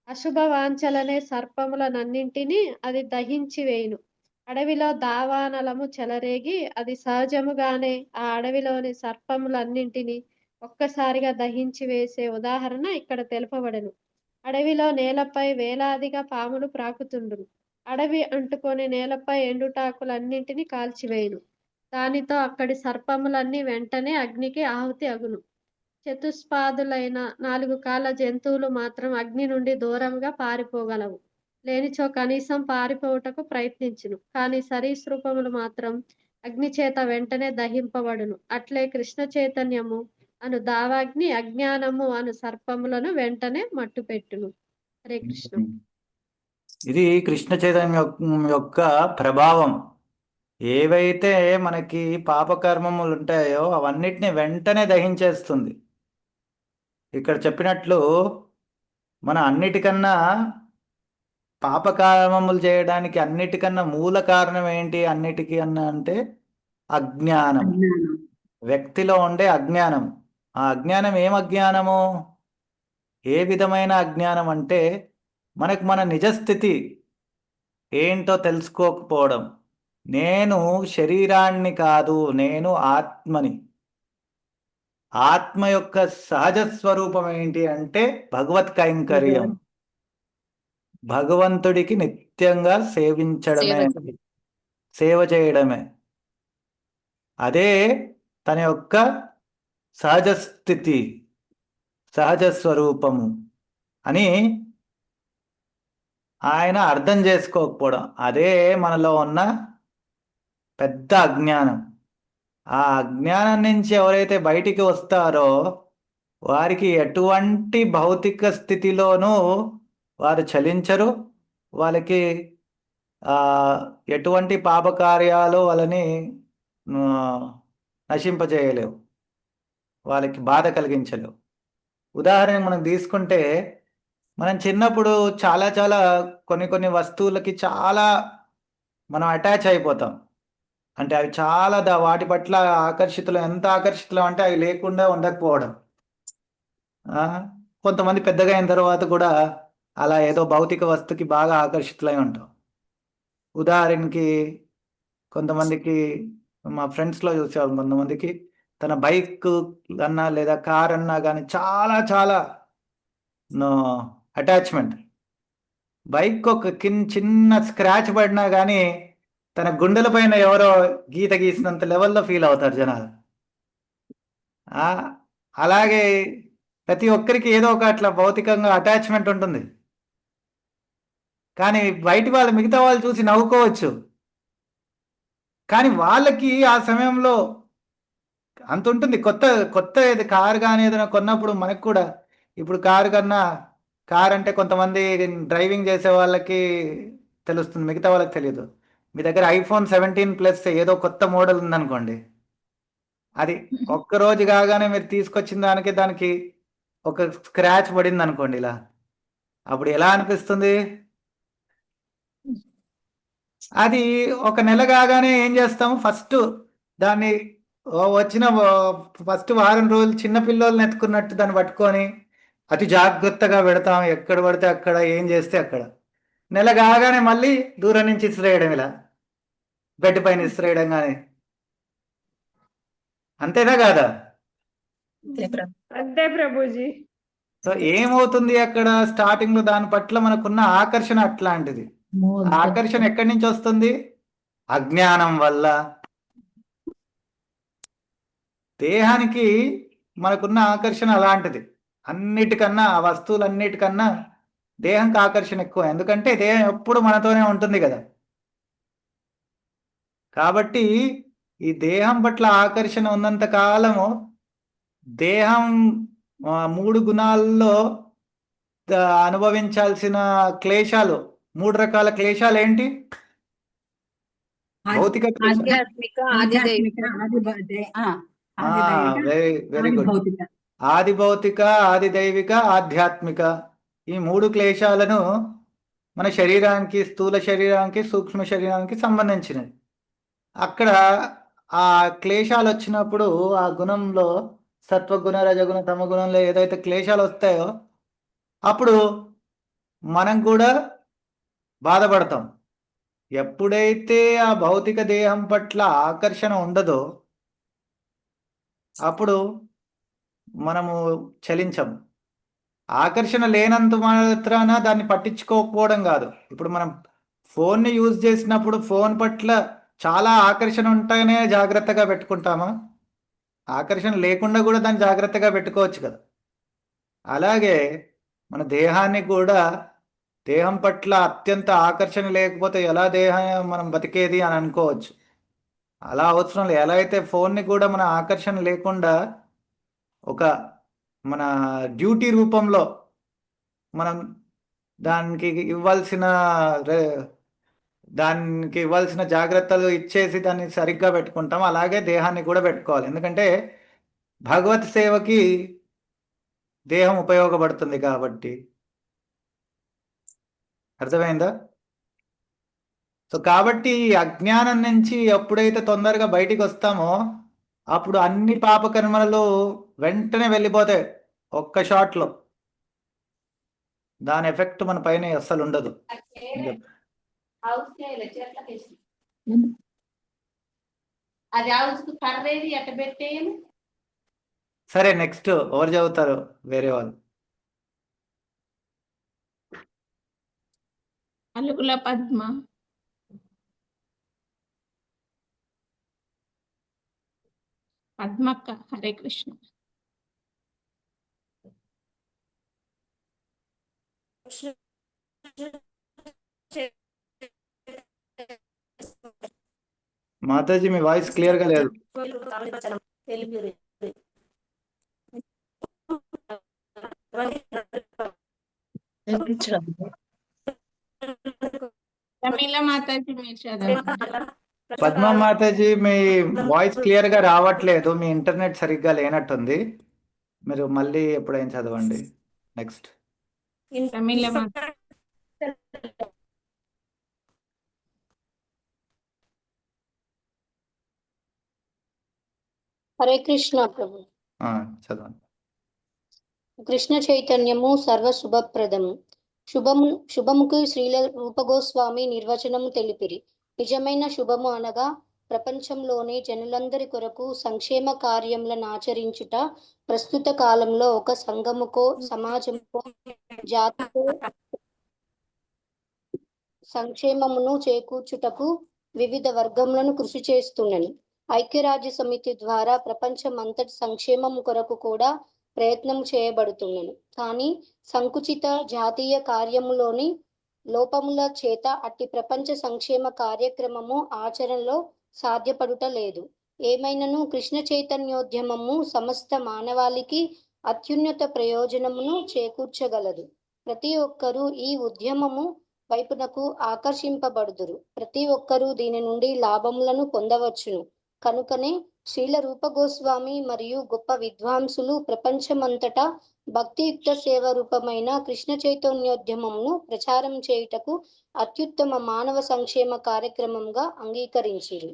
అశుభ వాంఛలనే సర్పములనన్నింటినీ అది దహించి వేయును. అడవిలో దావానలము చెలరేగి అది సహజముగానే ఆ అడవిలోని సర్పములన్నింటినీ ఒక్కసారిగా దహించి వేసే ఉదాహరణ ఇక్కడ తెలుపబడెను. అడవిలో నేలపై వేలాదిగా పాములు ప్రాకుతుండును. అడవి అంటుకొని నేలపై ఎండుటాకులన్నింటినీ కాల్చివేయును. దానితో అక్కడి సర్పములన్నీ వెంటనే అగ్నికి ఆహుతి అగును. చతుష్పాదులైన 4 కాళ్ళ జంతువులు మాత్రం అగ్ని నుండి దూరంగా పారిపోగలవు. లేనిచో కనీసం పారిపోవుటకు ప్రయత్నించును. కానీ సరీసృపములు మాత్రం అగ్ని చేత వెంటనే దహింపబడును. అట్లే కృష్ణ చైతన్యము అను దావాగ్ని అజ్ఞానము అను సర్పములను వెంటనే మట్టుపెట్టును. హరే కృష్ణ. ఇది కృష్ణ చైతన్యం యొక్క ప్రభావం. ఏవైతే మనకి పాపకర్మములు ఉంటాయో అవన్నిటిని వెంటనే దహించేస్తుంది. ఇక్కడ చెప్పినట్లు మన అన్నిటికన్నా పాపకర్మములు చేయడానికి అన్నిటికన్నా మూల కారణం ఏంటి అన్నిటికీ అంటే అజ్ఞానం. అజ్ఞానం. వ్యక్తిలో ఉండే అజ్ఞానం. ఆ అజ్ఞానం ఏం అజ్ఞానము? ఏ విధమైన అజ్ఞానం అంటే మనకు మన నిజస్థితి ఏంటో తెలుసుకోకపోవడం. నేను శరీరాన్ని కాదు, నేను ఆత్మని. ఆత్మ యొక్క సహజ స్వరూపం ఏంటి అంటే భగవత్ కైంకర్యం, భగవంతుడికి నిత్యంగా సేవించడమే, సేవ చేయడమే. అదే తన యొక్క సహజ స్థితి, సహజ స్వరూపము అని ఆయన అర్థం చేసుకోకపోవడం. అదే మనలో ఉన్న పెద్ద అజ్ఞానం. ఆ అజ్ఞానం నుంచి ఎవరైతే బయటికి వస్తారో వారికి ఎటువంటి భౌతిక స్థితిలోనూ వారు చలించరు. వాళ్ళకి ఎటువంటి పాపకార్యాలు వాళ్ళని నశింపజేయలేవు, వాళ్ళకి బాధ కలిగించలేవు. ఉదాహరణ మనం తీసుకుంటే మనం చిన్నప్పుడు చాలా చాలా కొన్ని వస్తువులకి చాలా మనం అటాచ్ అయిపోతాం. అంటే అవి చాలా వాటి పట్ల ఆకర్షితులు, ఎంత ఆకర్షితులు అంటే అవి లేకుండా ఉండకపోవడం. కొంతమంది పెద్దగా అయిన తర్వాత కూడా అలా ఏదో భౌతిక వస్తువుకి బాగా ఆకర్షితులై ఉంటాం. ఉదాహరణకి కొంతమందికి మా ఫ్రెండ్స్లో చూసాము, కొంతమందికి తన బైక్ అన్నా లేదా కార్ అన్నా కానీ చాలా చాలా అటాచ్మెంట్. బైక్ ఒక చిన్న స్క్రాచ్ పడినా కానీ తన గుండెల పైన ఎవరో గీత గీసినంత లెవెల్లో ఫీల్ అవుతారు జనాలు. అలాగే ప్రతి ఒక్కరికి ఏదో ఒక అట్లా భౌతికంగా అటాచ్మెంట్ ఉంటుంది. కానీ బయటి వాళ్ళు, మిగతా వాళ్ళు చూసి నవ్వుకోవచ్చు, కానీ వాళ్ళకి ఆ సమయంలో అంత ఉంటుంది. కొత్త ఏది కారు కానీ ఏదైనా కొన్నప్పుడు మనకు కూడా, ఇప్పుడు కారు అంటే కొంతమంది డ్రైవింగ్ చేసే వాళ్ళకి తెలుస్తుంది, మిగతా వాళ్ళకి తెలియదు. మీ దగ్గర iPhone 17 Plus ఏదో కొత్త మోడల్ ఉందనుకోండి, అది ఒక్కరోజు కాగానే మీరు తీసుకొచ్చిన దానికి ఒక స్క్రాచ్ పడింది అనుకోండి ఇలా, అప్పుడు ఎలా అనిపిస్తుంది? అది ఒక నెల కాగానే ఏం చేస్తాం, ఫస్ట్ దాన్ని వచ్చిన ఫస్ట్ వారం రోజులు చిన్న పిల్లల్ని ఎత్తుకున్నట్టు దాన్ని పట్టుకొని అతి జాగ్రత్తగా పెడతాం, ఎక్కడ పడితే అక్కడ, ఏం చేస్తే అక్కడ. నెల కాగానే మళ్ళీ దూరం నుంచి ఇసిరేయడం, ఇలా బెడ్ పైన ఇసిరేయడం కానీ. అంతేనా కాదా? అంతే ప్రభుజీ. సో ఏమవుతుంది అక్కడ స్టార్టింగ్ లో, దాని పట్ల మనకున్న ఆకర్షణ అట్లాంటిది. ఆకర్షణ ఎక్కడి నుంచి వస్తుంది? అజ్ఞానం వల్ల. దేహానికి మనకున్న ఆకర్షణ అలాంటిది. అన్నిటికన్నా, ఆ వస్తువులన్నిటికన్నా దేహంకి ఆకర్షణ ఎక్కువ. ఎందుకంటే దేహం ఎప్పుడు మనతోనే ఉంటుంది కదా. కాబట్టి ఈ దేహం పట్ల ఆకర్షణ ఉన్నంత కాలము దేహం 3 గుణాల్లో అనుభవించాల్సిన క్లేశాలు, 3 రకాల క్లేశాలు ఏంటి? భౌతిక క్లేశం. ఆధ్యాత్మిక, ఆధ్యాత్మిక, వెరీ గుడ్. భౌతిక. ఆది భౌతిక, ఆది దైవిక, ఆధ్యాత్మిక, ఈ 3 క్లేశాలను మన శరీరానికి, స్థూల శరీరానికి, సూక్ష్మ శరీరానికి సంబంధించినవి. అక్కడ ఆ క్లేశాలు వచ్చినప్పుడు ఆ గుణంలో సత్వగుణ, రజగుణ, తమగుణంలో ఏదైతే క్లేశాలు వస్తాయో అప్పుడు మనం కూడా బాధపడతాం. ఎప్పుడైతే ఆ భౌతిక దేహం పట్ల ఆకర్షణ ఉండదో అప్పుడు మనము చలించం. ఆకర్షణ లేనంత మాత్రాన దాన్ని పట్టించుకోకపోవడం కాదు. ఇప్పుడు మనం ఫోన్ని యూజ్ చేసినప్పుడు ఫోన్ పట్ల చాలా ఆకర్షణ ఉంటేనే జాగ్రత్తగా పెట్టుకుంటామా? ఆకర్షణ లేకుండా కూడా దాన్ని జాగ్రత్తగా పెట్టుకోవచ్చు కదా. అలాగే మన దేహాన్ని కూడా, దేహం పట్ల అత్యంత ఆకర్షణ లేకపోతే ఎలా దేహం మనం బతికేది అని అనుకోవచ్చు. అలా అవసరం లేదు. ఎలా అయితే ఫోన్ని కూడా మన ఆకర్షణ లేకుండా ఒక మన డ్యూటీ రూపంలో మనం దానికి ఇవ్వాల్సిన జాగ్రత్తలు ఇచ్చేసి దాన్ని సరిగ్గా పెట్టుకుంటాం, అలాగే దేహాన్ని కూడా పెట్టుకోవాలి. ఎందుకంటే భగవత్ సేవకి దేహం ఉపయోగపడుతుంది కాబట్టి. అర్థమైందా? సో కాబట్టి ఈ అజ్ఞానం నుంచి ఎప్పుడైతే తొందరగా బయటికి వస్తామో అప్పుడు అన్ని పాపకర్మలు వెంటనే వెళ్ళిపోతాయి ఒక్క షాట్లో. దాని ఎఫెక్ట్ మన పైన అస్సలు ఉండదు. సరే, నెక్స్ట్ ఎవరు చదువుతారు? వేరే వాళ్ళు. అలుగుల పద్మ. పద్మక్క. హరే కృష్ణ. మాతాజీ మీ వాయిస్ క్లియర్ గా లేదు. తమిళ మాతాజీ మీరు చదవండి. పద్మ మాతాజీ మీ వాయిస్ క్లియర్ గా రావట్లేదు. మీ ఇంటర్నెట్ సరిగ్గా లేనట్టుంది. మీరు మళ్ళీ ఎప్పుడైనా చదవండి. నెక్స్ట్ తమిళ మాత. హరే కృష్ణ ప్రభు. చదవండి. కృష్ణ చైతన్యము సర్వ శుభప్రదము. శుభముకు శ్రీల రూపగోస్వామి నిర్వచనము తెలిపిరి. నిజమైన శుభము అనగా ప్రపంచంలోని జనులందరి కొరకు సంక్షేమ కార్యములను ఆచరించుట. ప్రస్తుత కాలంలో ఒక సంఘముకో, సమాజముకో, జాతికో సంక్షేమమును చేకూర్చుటకు వివిధ వర్గములను కృషి చేస్తున్నని. ఐక్యరాజ్య సమితి ద్వారా ప్రపంచం అంతటి సంక్షేమం కొరకు కూడా ప్రయత్నం చేయబడుతున్నది. కానీ సంకుచిత జాతీయ కార్యములోని లోపముల చేత అట్టి ప్రపంచ సంక్షేమ కార్యక్రమము ఆచరణలో సాధ్యపడుట లేదు. ఏమైనను కృష్ణ చైతన్యోద్యమము సమస్త మానవాళికి అత్యున్నత ప్రయోజనమును చేకూర్చగలదు. ప్రతి ఒక్కరూ ఈ ఉద్యమము వైపునకు ఆకర్షింపబడుదురు. ప్రతి ఒక్కరూ దీని నుండి లాభములను పొందవచ్చును. కనుకనే శ్రీల రూపగోస్వామి మరియు గొప్ప విద్వాంసులు ప్రపంచమంతటా భక్తియుక్త సేవ రూపమైన కృష్ణ చైతన్యోద్యమమును ప్రచారం చేయుటకు అత్యుత్తమ మానవ సంక్షేమ కార్యక్రమంగా అంగీకరించిరి.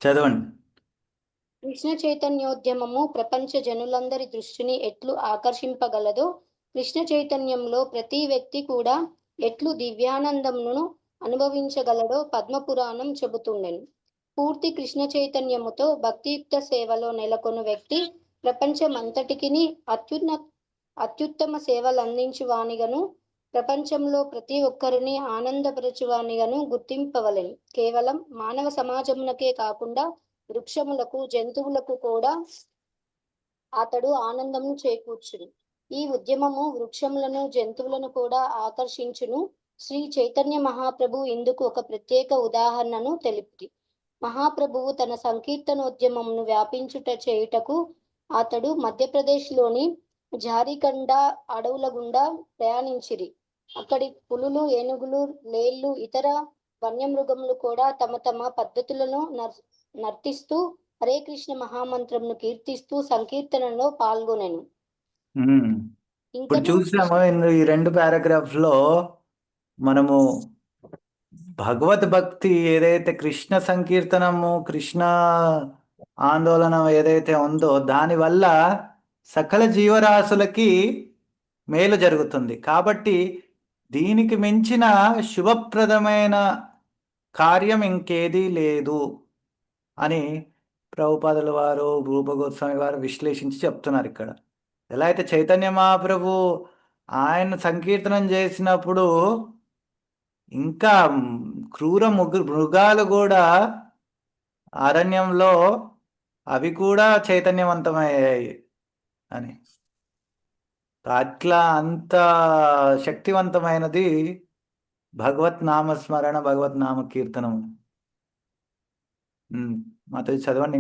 చదవండి. కృష్ణ చైతన్యోద్యమము ప్రపంచ జనులందరి దృష్టిని ఎట్లు ఆకర్షింపగలదో, కృష్ణ చైతన్యంలో ప్రతి వ్యక్తి కూడా ఎట్లు దివ్యానందమును అనుభవించగలడో పద్మపురాణం చెబుతుండెను. పూర్తి కృష్ణ చైతన్యముతో భక్తియుక్త సేవలో నెలకొను వ్యక్తి ప్రపంచమంతటికిని అత్యుత్తమ సేవలు అందించువానిగను, ప్రపంచంలో ప్రతి ఒక్కరిని ఆనందపరచువానిగను గుర్తింపవలెను. కేవలం మానవ సమాజమునకే కాకుండా వృక్షములకు, జంతువులకు కూడా అతడు ఆనందము చేకూర్చును. ఈ ఉద్యమము వృక్షములను, జంతువులను కూడా ఆకర్షించును. శ్రీ చైతన్య మహాప్రభు ఇందుకు ఒక ప్రత్యేక ఉదాహరణను తెలిపి మహాప్రభువు తన సంకీర్తనోద్యమమును వ్యాపించుట చేయుటకు అతడు మధ్యప్రదేశ్లోని జారికండ అడవుల గుండా ప్రయాణించిరి. అక్కడి పులులు, ఏనుగులు, లేళ్లు, ఇతర వన్యమృగములు కూడా తమ తమ పద్ధతులను నర్తిస్తూ హరే కృష్ణ మహామంత్రమును కీర్తిస్తూ సంకీర్తనలో పాల్గొనెను. ఇప్పుడు చూసాము ఈ 2 పారాగ్రాఫ్స్ లో మనము భగవద్ భక్తి ఏదైతే కృష్ణ సంకీర్తనము, కృష్ణ ఆందోళన ఏదైతే ఉందో దానివల్ల సకల జీవరాశులకి మేలు జరుగుతుంది. కాబట్టి దీనికి మించిన శుభప్రదమైన కార్యం ఇంకేదీ లేదు అని ప్రభుపాదుల వారు, రూపగోస్వామి వారు విశ్లేషించి చెప్తున్నారు. ఇక్కడ ఎలా అయితే చైతన్య మహాప్రభు ఆయన సంకీర్తనం చేసినప్పుడు ఇంకా క్రూర మృగాలు కూడా అరణ్యంలో అవి కూడా చైతన్యవంతమయ్యాయి అని. అట్లా అంత శక్తివంతమైనది భగవత్ నామస్మరణ, భగవత్ నామ కీర్తనము. మాతో చదవండి.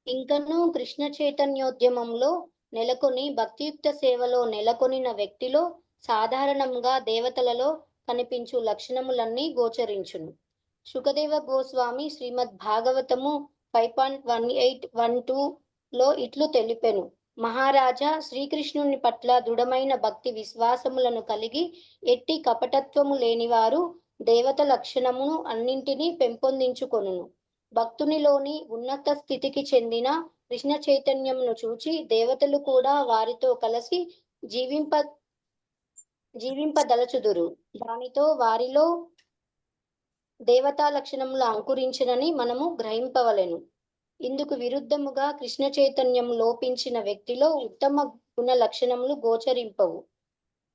ఇంకను కృష్ణ చైతన్యోద్యమంలో నెలకొని భక్తియుక్త సేవలో నెలకొనిన వ్యక్తిలో సాధారణంగా దేవతలలో కనిపించు లక్షణములన్నీ గోచరించును. శుకదేవ గోస్వామి శ్రీమద్ భాగవతము 5.1812లో ఇట్లు తెలిపెను. మహారాజా, శ్రీకృష్ణుని పట్ల దృఢమైన భక్తి విశ్వాసములను కలిగి ఎట్టి కపటత్వము లేనివారు దేవత లక్షణమును అన్నింటినీ పెంపొందించుకొనును. భక్తునిలోని ఉన్నత స్థితికి చెందిన కృష్ణ చైతన్యమును చూచి దేవతలు కూడా వారితో కలిసి జీవింపదలచుదురు. దానితో వారిలో దేవతా లక్షణములు అంకురించినని మనము గ్రహింపవలెను. ఇందుకు విరుద్ధముగా కృష్ణ చైతన్యం లోపించిన వ్యక్తిలో ఉత్తమ గుణ లక్షణములు గోచరింపవు.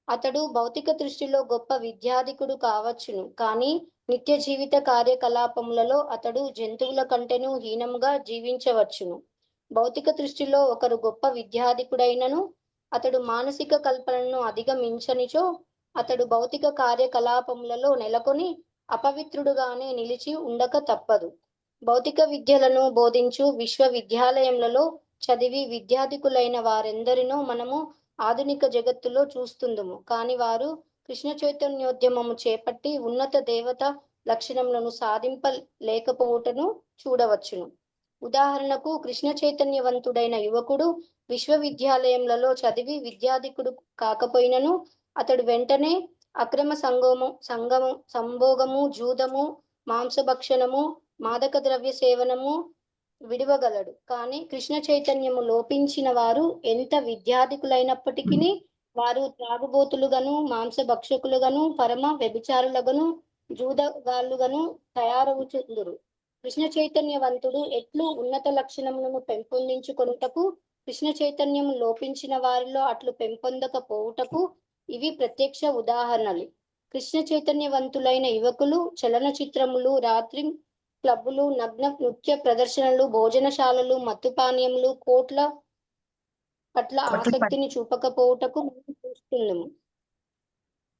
అతడు భౌతిక దృష్టిలో గొప్ప విద్యాధికుడు కావచ్చును, కానీ నిత్య జీవిత కార్యకలాపములలో అతడు జంతువుల కంటేనూ హీనముగా జీవించవచ్చును. భౌతిక దృష్టిలో ఒకరు గొప్ప విద్యాధికుడైనను అతడు మానసిక కల్పనను అధిగమించనిచో అతడు భౌతిక కార్యకలాపములలో నెలకొని అపవిత్రుడుగానే నిలిచి ఉండక తప్పదు. భౌతిక విద్యలను బోధించు విశ్వవిద్యాలయములలో చదివి విద్యాధికులైన వారెందరినో మనము ఆధునిక జగత్తులో చూస్తుందుము. కాని వారు కృష్ణ చైతన్యోద్యమము చేపట్టి ఉన్నత దేవత లక్షణములను సాధింపలేకపోవటను చూడవచ్చును. ఉదాహరణకు, కృష్ణ చైతన్యవంతుడైన యువకుడు విశ్వవిద్యాలయములలో చదివి విద్యాధికుడు కాకపోయినను అతడు వెంటనే అక్రమ సంభోగము, జూదము, మాంసభక్షణము, మాదక ద్రవ్య సేవనము విడవగలడు. కానీ కృష్ణ చైతన్యము లోపించిన వారు ఎంత విద్యాధికులైనప్పటికీ వారు త్రాగుబోతులుగాను, మాంసభక్షకులుగాను, పరమ వ్యభిచారులుగాను, జూదగాళ్ళుగాను తయారవుచుందురు. కృష్ణ చైతన్యవంతుడు ఎట్లు ఉన్నత లక్షణములను పెంపొందించుకొనుటకు కృష్ణ చైతన్యము లోపించిన వారిలో అట్లు పెంపొందకపోవుటకు ఇవి ప్రత్యక్ష ఉదాహరణలు. కృష్ణ చైతన్యవంతులైన యువకులు చలనచిత్రములు, రాత్రి క్లబ్బులు, నగ్న నృత్య ప్రదర్శనలు, భోజనశాలలు, మత్తుపానీయములు, కోట్ల పట్ల ఆసక్తిని చూపకపోవుటకు మనం చూస్తున్నాము.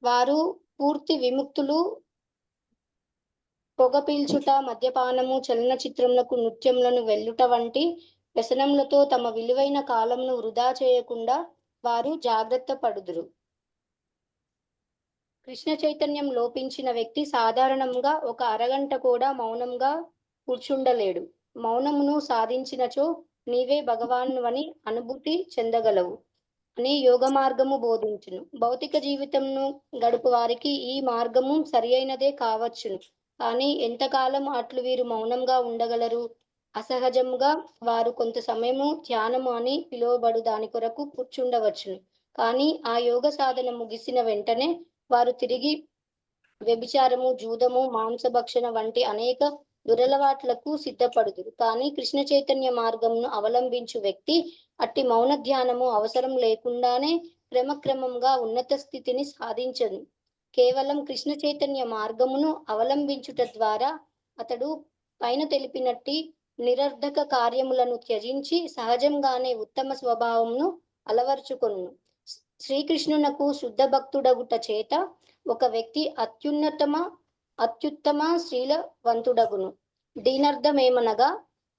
వారు పూర్తి విముక్తులు. పొగ పీల్చుట, మద్యపానము, చలనచిత్రములకు, నృత్యములను వెళ్ళుట వంటి వ్యసనములతో తమ విలువైన కాలమును వృధా చేయకుండా వారు జాగ్రత్త పడుదురు. కృష్ణ చైతన్యం లోపించిన వ్యక్తి సాధారణంగా ఒక అరగంట కూడా మౌనంగా కూర్చుండలేడు. మౌనమును సాధించినచో నీవే భగవానువని అనుభూతి చెందగలవు అని యోగ మార్గము బోధించును. భౌతిక జీవితంను గడుపు వారికి ఈ మార్గము సరి అయినదే కావచ్చును. కానీ ఎంతకాలం అట్లు వీరు మౌనంగా ఉండగలరు? అసహజముగా వారు కొంత సమయము ధ్యానము అని పిలువబడు దాని కొరకు కూర్చుండవచ్చును. కానీ ఆ యోగ సాధన ముగిసిన వెంటనే వారు తిరిగి వ్యభిచారము, జూదము, మాంసభక్షణ వంటి అనేక దురలవాట్లకు సిద్ధపడుదురు. కానీ కృష్ణ చైతన్య మార్గమును అవలంబించు వ్యక్తి అట్టి మౌన ధ్యానము అవసరం లేకుండానే క్రమక్రమంగా ఉన్నత స్థితిని సాధించను. కేవలం కృష్ణ చైతన్య మార్గమును అవలంబించుట ద్వారా అతడు పైన తెలిపినట్టి నిరర్ధక కార్యములను త్యజించి సహజంగానే ఉత్తమ స్వభావమును అలవర్చుకొను. శ్రీకృష్ణునకు శుద్ధ భక్తుడగుట చేత ఒక వ్యక్తి అత్యుత్తమ శ్రీలవంతుడగును. దీనర్థమేమనగా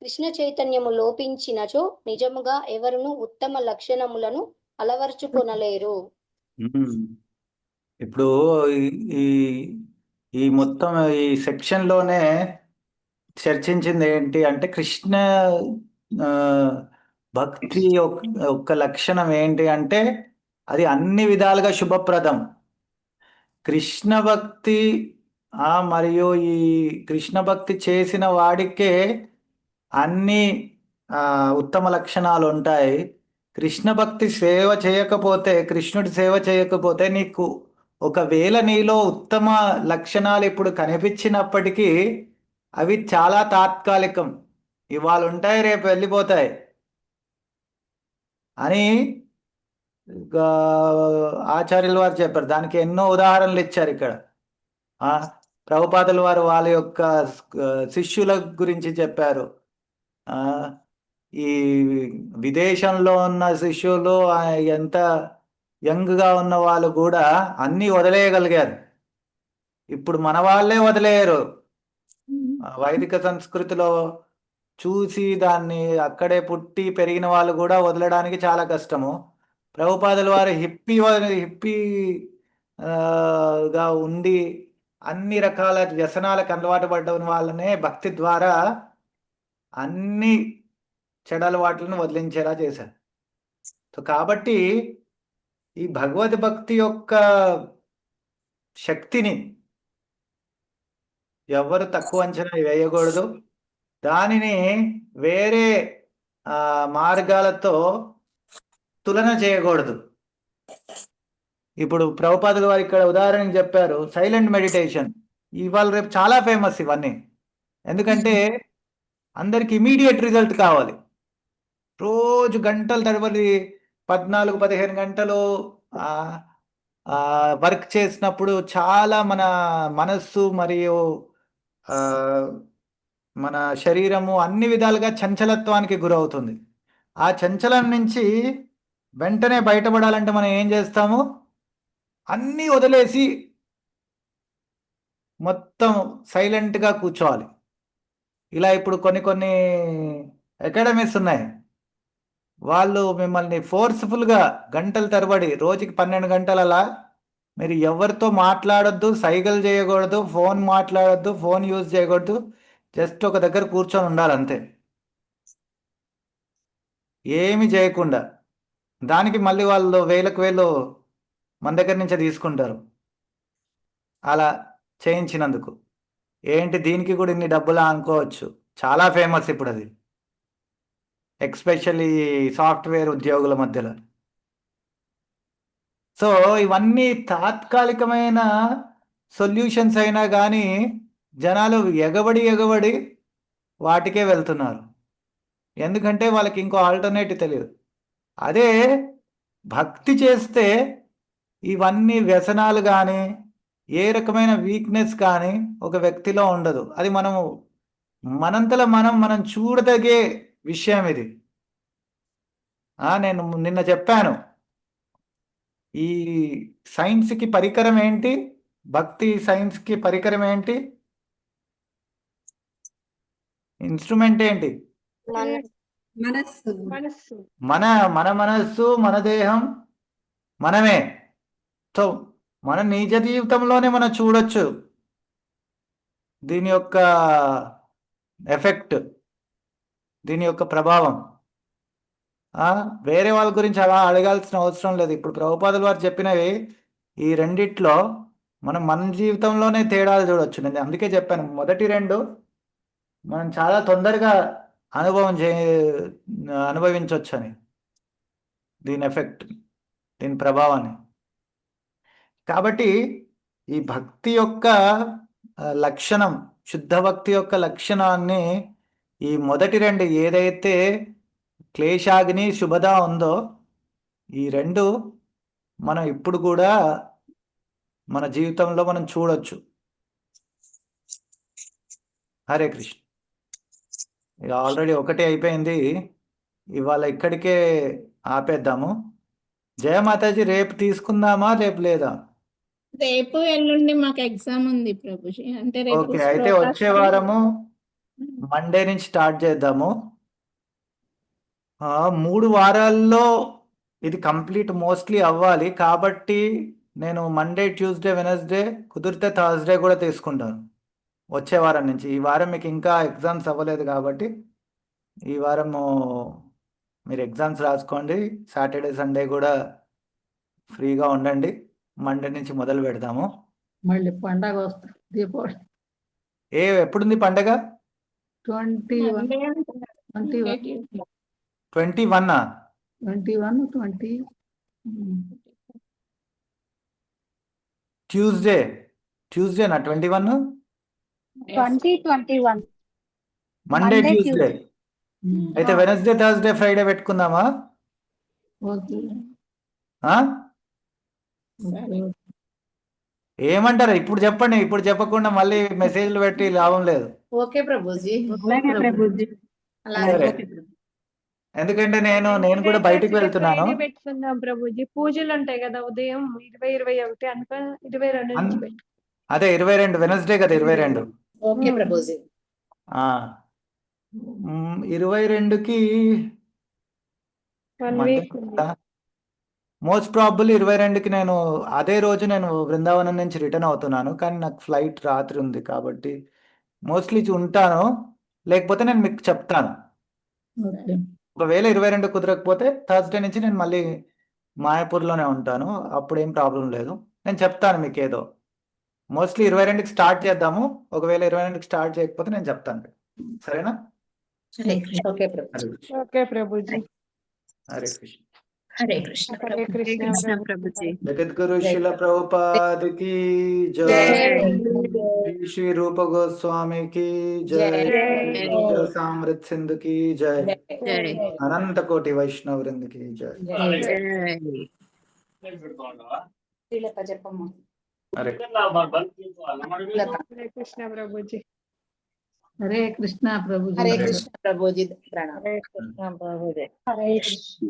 కృష్ణ చైతన్యము లోపించినచో నిజముగా ఎవరును ఉత్తమ లక్షణములను అలవర్చుకొనలేరు. ఇప్పుడు ఈ ఈ మొత్తం ఈ సెక్షన్లోనే చర్చించింది ఏంటి అంటే కృష్ణ భక్తి యొక్క లక్షణం ఏంటి అంటే అది అన్ని విధాలుగా శుభప్రదం. కృష్ణ భక్తి మరియు ఈ కృష్ణ భక్తి చేసిన వాడికే అన్ని ఉత్తమ లక్షణాలు ఉంటాయి. కృష్ణ భక్తి సేవ చేయకపోతే, కృష్ణుడి సేవ చేయకపోతే నీకు ఒకవేళ నీలో ఉత్తమ లక్షణాలు ఇప్పుడు కనిపించినప్పటికీ అవి చాలా తాత్కాలికం, ఇవాళ ఉంటాయి రేపు వెళ్ళిపోతాయి అని ఆచార్యుల వారు చెప్పారు. దానికి ఎన్నో ఉదాహరణలు ఇచ్చారు ఇక్కడ. ప్రభుపాదుల వారు వాళ్ళ యొక్క శిష్యుల గురించి చెప్పారు. ఈ విదేశంలో ఉన్న శిష్యులు ఎంత యంగ్గా ఉన్న వాళ్ళు కూడా అన్నీ వదిలేయగలిగారు. ఇప్పుడు మన వాళ్ళే వదిలేయరు. వైదిక సంస్కృతిలో చూసి దాన్ని అక్కడే పుట్టి పెరిగిన వాళ్ళు కూడా వదలడానికి చాలా కష్టము. ప్రభుపాదుల వారు హిప్పీగా ఉండి అన్ని రకాల వ్యసనాలకు అలవాటు పడ్డ వాళ్ళనే భక్తి ద్వారా అన్ని చెడలవాట్లను వదిలించేలా చేశారు. సో కాబట్టి ఈ భగవద్ భక్తి యొక్క శక్తిని ఎవరు తక్కువ అంచనా వేయకూడదు. దానిని వేరే మార్గాలతో తులన చేయకూడదు. ఇప్పుడు ప్రభుపాదుల వారు ఇక్కడ ఉదాహరణకు చెప్పారు సైలెంట్ మెడిటేషన్. ఇవాళ రేపు చాలా ఫేమస్ ఇవన్నీ. ఎందుకంటే అందరికి ఇమీడియట్ రిజల్ట్ కావాలి. రోజు గంటల తరబడి 14-15 గంటలు వర్క్ చేసినప్పుడు చాలా మన మనస్సు మరియు మన శరీరము అన్ని విధాలుగా చంచలత్వానికి గురవుతుంది. ఆ చంచలం నుంచి వెంటనే బయటపడాలంటే మనం ఏం చేస్తాము? అన్నీ వదిలేసి మొత్తం సైలెంట్గా కూర్చోవాలి. ఇలా ఇప్పుడు కొన్ని అకాడమీస్ ఉన్నాయి. వాళ్ళు మిమ్మల్ని ఫోర్స్ఫుల్గా గంటల తరబడి రోజుకి 12 గంటలలా మీరు ఎవరితో మాట్లాడొద్దు, సైగలు చేయకూడదు, ఫోన్ మాట్లాడొద్దు, ఫోన్ యూజ్ చేయకూడదు, జస్ట్ ఒక దగ్గర కూర్చొని ఉండాలి అంతే, ఏమి చేయకుండా. దానికి మళ్ళీ వాళ్ళు వేలకు వేలు మన దగ్గర నుంచే తీసుకుంటారు అలా చేయించినందుకు. ఏంటి దీనికి కూడా ఇన్ని డబ్బులా అనుకోవచ్చు. చాలా ఫేమస్ ఇప్పుడు అది, ఎక్స్పెషల్లీ సాఫ్ట్వేర్ ఉద్యోగుల మధ్యలో. సో ఇవన్నీ తాత్కాలికమైన సొల్యూషన్స్ అయినా కానీ జనాలు ఎగబడి వాటికే వెళ్తున్నారు. ఎందుకంటే వాళ్ళకి ఇంకో ఆల్టర్నేటివ్ తెలియదు. అదే భక్తి చేస్తే ఇవన్నీ వ్యసనాలు కానీ ఏ రకమైన వీక్నెస్ కానీ ఒక వ్యక్తిలో ఉండదు. అది మనంతలో మనం చూడదగే విషయం ఇది. నేను నిన్న చెప్పాను, ఈ సైన్స్కి పరికరం ఏంటి? భక్తి సైన్స్కి పరికరం ఏంటి? ఇన్స్ట్రుమెంట్ ఏంటి? మన మనస్సు, మన దేహం మనమే. సో మన నిజ జీవితంలోనే మనం చూడొచ్చు దీని యొక్క ఎఫెక్ట్, దీని యొక్క ప్రభావం. వేరే వాళ్ళ గురించి అలా అడగాల్సిన అవసరం లేదు. ఇప్పుడు ప్రభుపాదుల వారు చెప్పినవి ఈ రెండిట్లో మనం మన జీవితంలోనే తేడాలు చూడొచ్చు. నేను అందుకే చెప్పాను, మొదటి రెండు మనం చాలా తొందరగా అనుభవించవచ్చు అని, దీని ఎఫెక్ట్, దీని ప్రభావాన్ని. కాబట్టి ఈ భక్తి యొక్క లక్షణం, శుద్ధ భక్తి యొక్క లక్షణాన్ని ఈ మొదటి రెండు ఏదైతే క్లేశాగ్ని, శుభద ఉందో, ఈ రెండు మనం ఇప్పుడు కూడా మన జీవితంలో మనం చూడొచ్చు. హరే కృష్ణ. ఇక ఆల్రెడీ ఒకటి అయిపోయింది, ఇవాళ ఇక్కడికే ఆపేద్దాము. జయమాతాజీ, రేపు తీసుకుందామా, రేపు లేదా? రేపు ఎల్లుండి మాకు ఎగ్జామ్ ఉంది ప్రభుజీ. అంటే రేపు ఓకే, అయితే వచ్చే వారము మండే నుంచి స్టార్ట్ చేద్దాము. 3 వారాల్లో ఇది కంప్లీట్ మోస్ట్లీ అవ్వాలి. కాబట్టి నేను మండే, ట్యూస్డే, వెనస్డే, కుదిరితే థర్స్డే కూడా తీసుకుంటాను వచ్చే వారం నుంచి. ఈ వారం మీకు ఇంకా ఎగ్జామ్స్ అవ్వలేదు కాబట్టి ఈ వారము మీరు ఎగ్జామ్స్ రాసుకోండి. సాటర్డే, సండే కూడా ఫ్రీగా ఉండండి. మండే నుంచి మొదలు పెడదాము. మళ్ళీ పండగ వస్తుంది, దీపావళి. ఎప్పుడుంది పండగ? 21 21 ట్యూస్డేనా 21? 2021 మండే, Monday, ట్యూస్డే. అయితే వెనస్డే, థర్స్డే, ఫ్రైడే పెట్టుకుందామా? ఓకే. ఆ? ఏమంటారు? ఇప్పుడు చెప్పండి. ఇప్పుడు చెప్పకుండా మళ్ళీ మెసేజ్లు పెట్టి లాభం లేదు. ఓకే ప్రభుజీ. అలాగే ప్రభుజీ. అలాగే. సరే. ఎందుకంటే నేను కూడా బయటికి వెళ్తున్నాను. ఫ్రైడే పెట్టుకుందాం ప్రభుజీ. పూజలు ఉంటాయి కదా ఉదయం 20, 21 అనుకో 22 నుంచి పెట్టు. అదే 22 వెనస్డే కదా 22. ఓకే ప్రభుజీ. 22కి 1 వీక్ ఉంది. మోస్ట్ ప్రాబుల్ 22కి నేను అదే రోజు నేను బృందావనం నుంచి రిటర్న్ అవుతున్నాను. కానీ నాకు ఫ్లైట్ రాత్రి ఉంది కాబట్టి మోస్ట్లీ ఉంటాను. లేకపోతే నేను మీకు చెప్తాను. ఓకే. ఒకవేళ 22 కుదరకపోతే థర్స్డే నుంచి నేను మళ్ళీ మాయాపూర్లోనే ఉంటాను. అప్పుడు ఏం ప్రాబ్లం లేదు. నేను చెప్తాను మీకు ఏదో. మోస్ట్లీ 22కి స్టార్ట్ చేద్దాము. ఒకవేళ 22కి స్టార్ట్ చేయకపోతే నేను చెప్తాను. సరేనా? ఓకే ప్రభుజీ. ఓకే ప్రభుజీ. హరే కృష్ణ. హరే కృష్ణ. హరే కృష్ణ ప్రభుజీ. జగద్గురు శిల ప్రభుపాదకి జై. శ్రీ రూప గోస్వామికి జై. సామృత్ సింధుకి జై. అనంత కోటి వైష్ణవ వృందకి జై. శ్రీలత చెప్పమ్మా. హరే హరే కృష్ణ ప్రభుజీ. హరే కృష్ణ ప్రభుజీ. హరే కృష్ణ ప్రభుజీ. ప్రణామం. హరే కృష్ణ ప్రభుజీ. హరే కృష్ణ.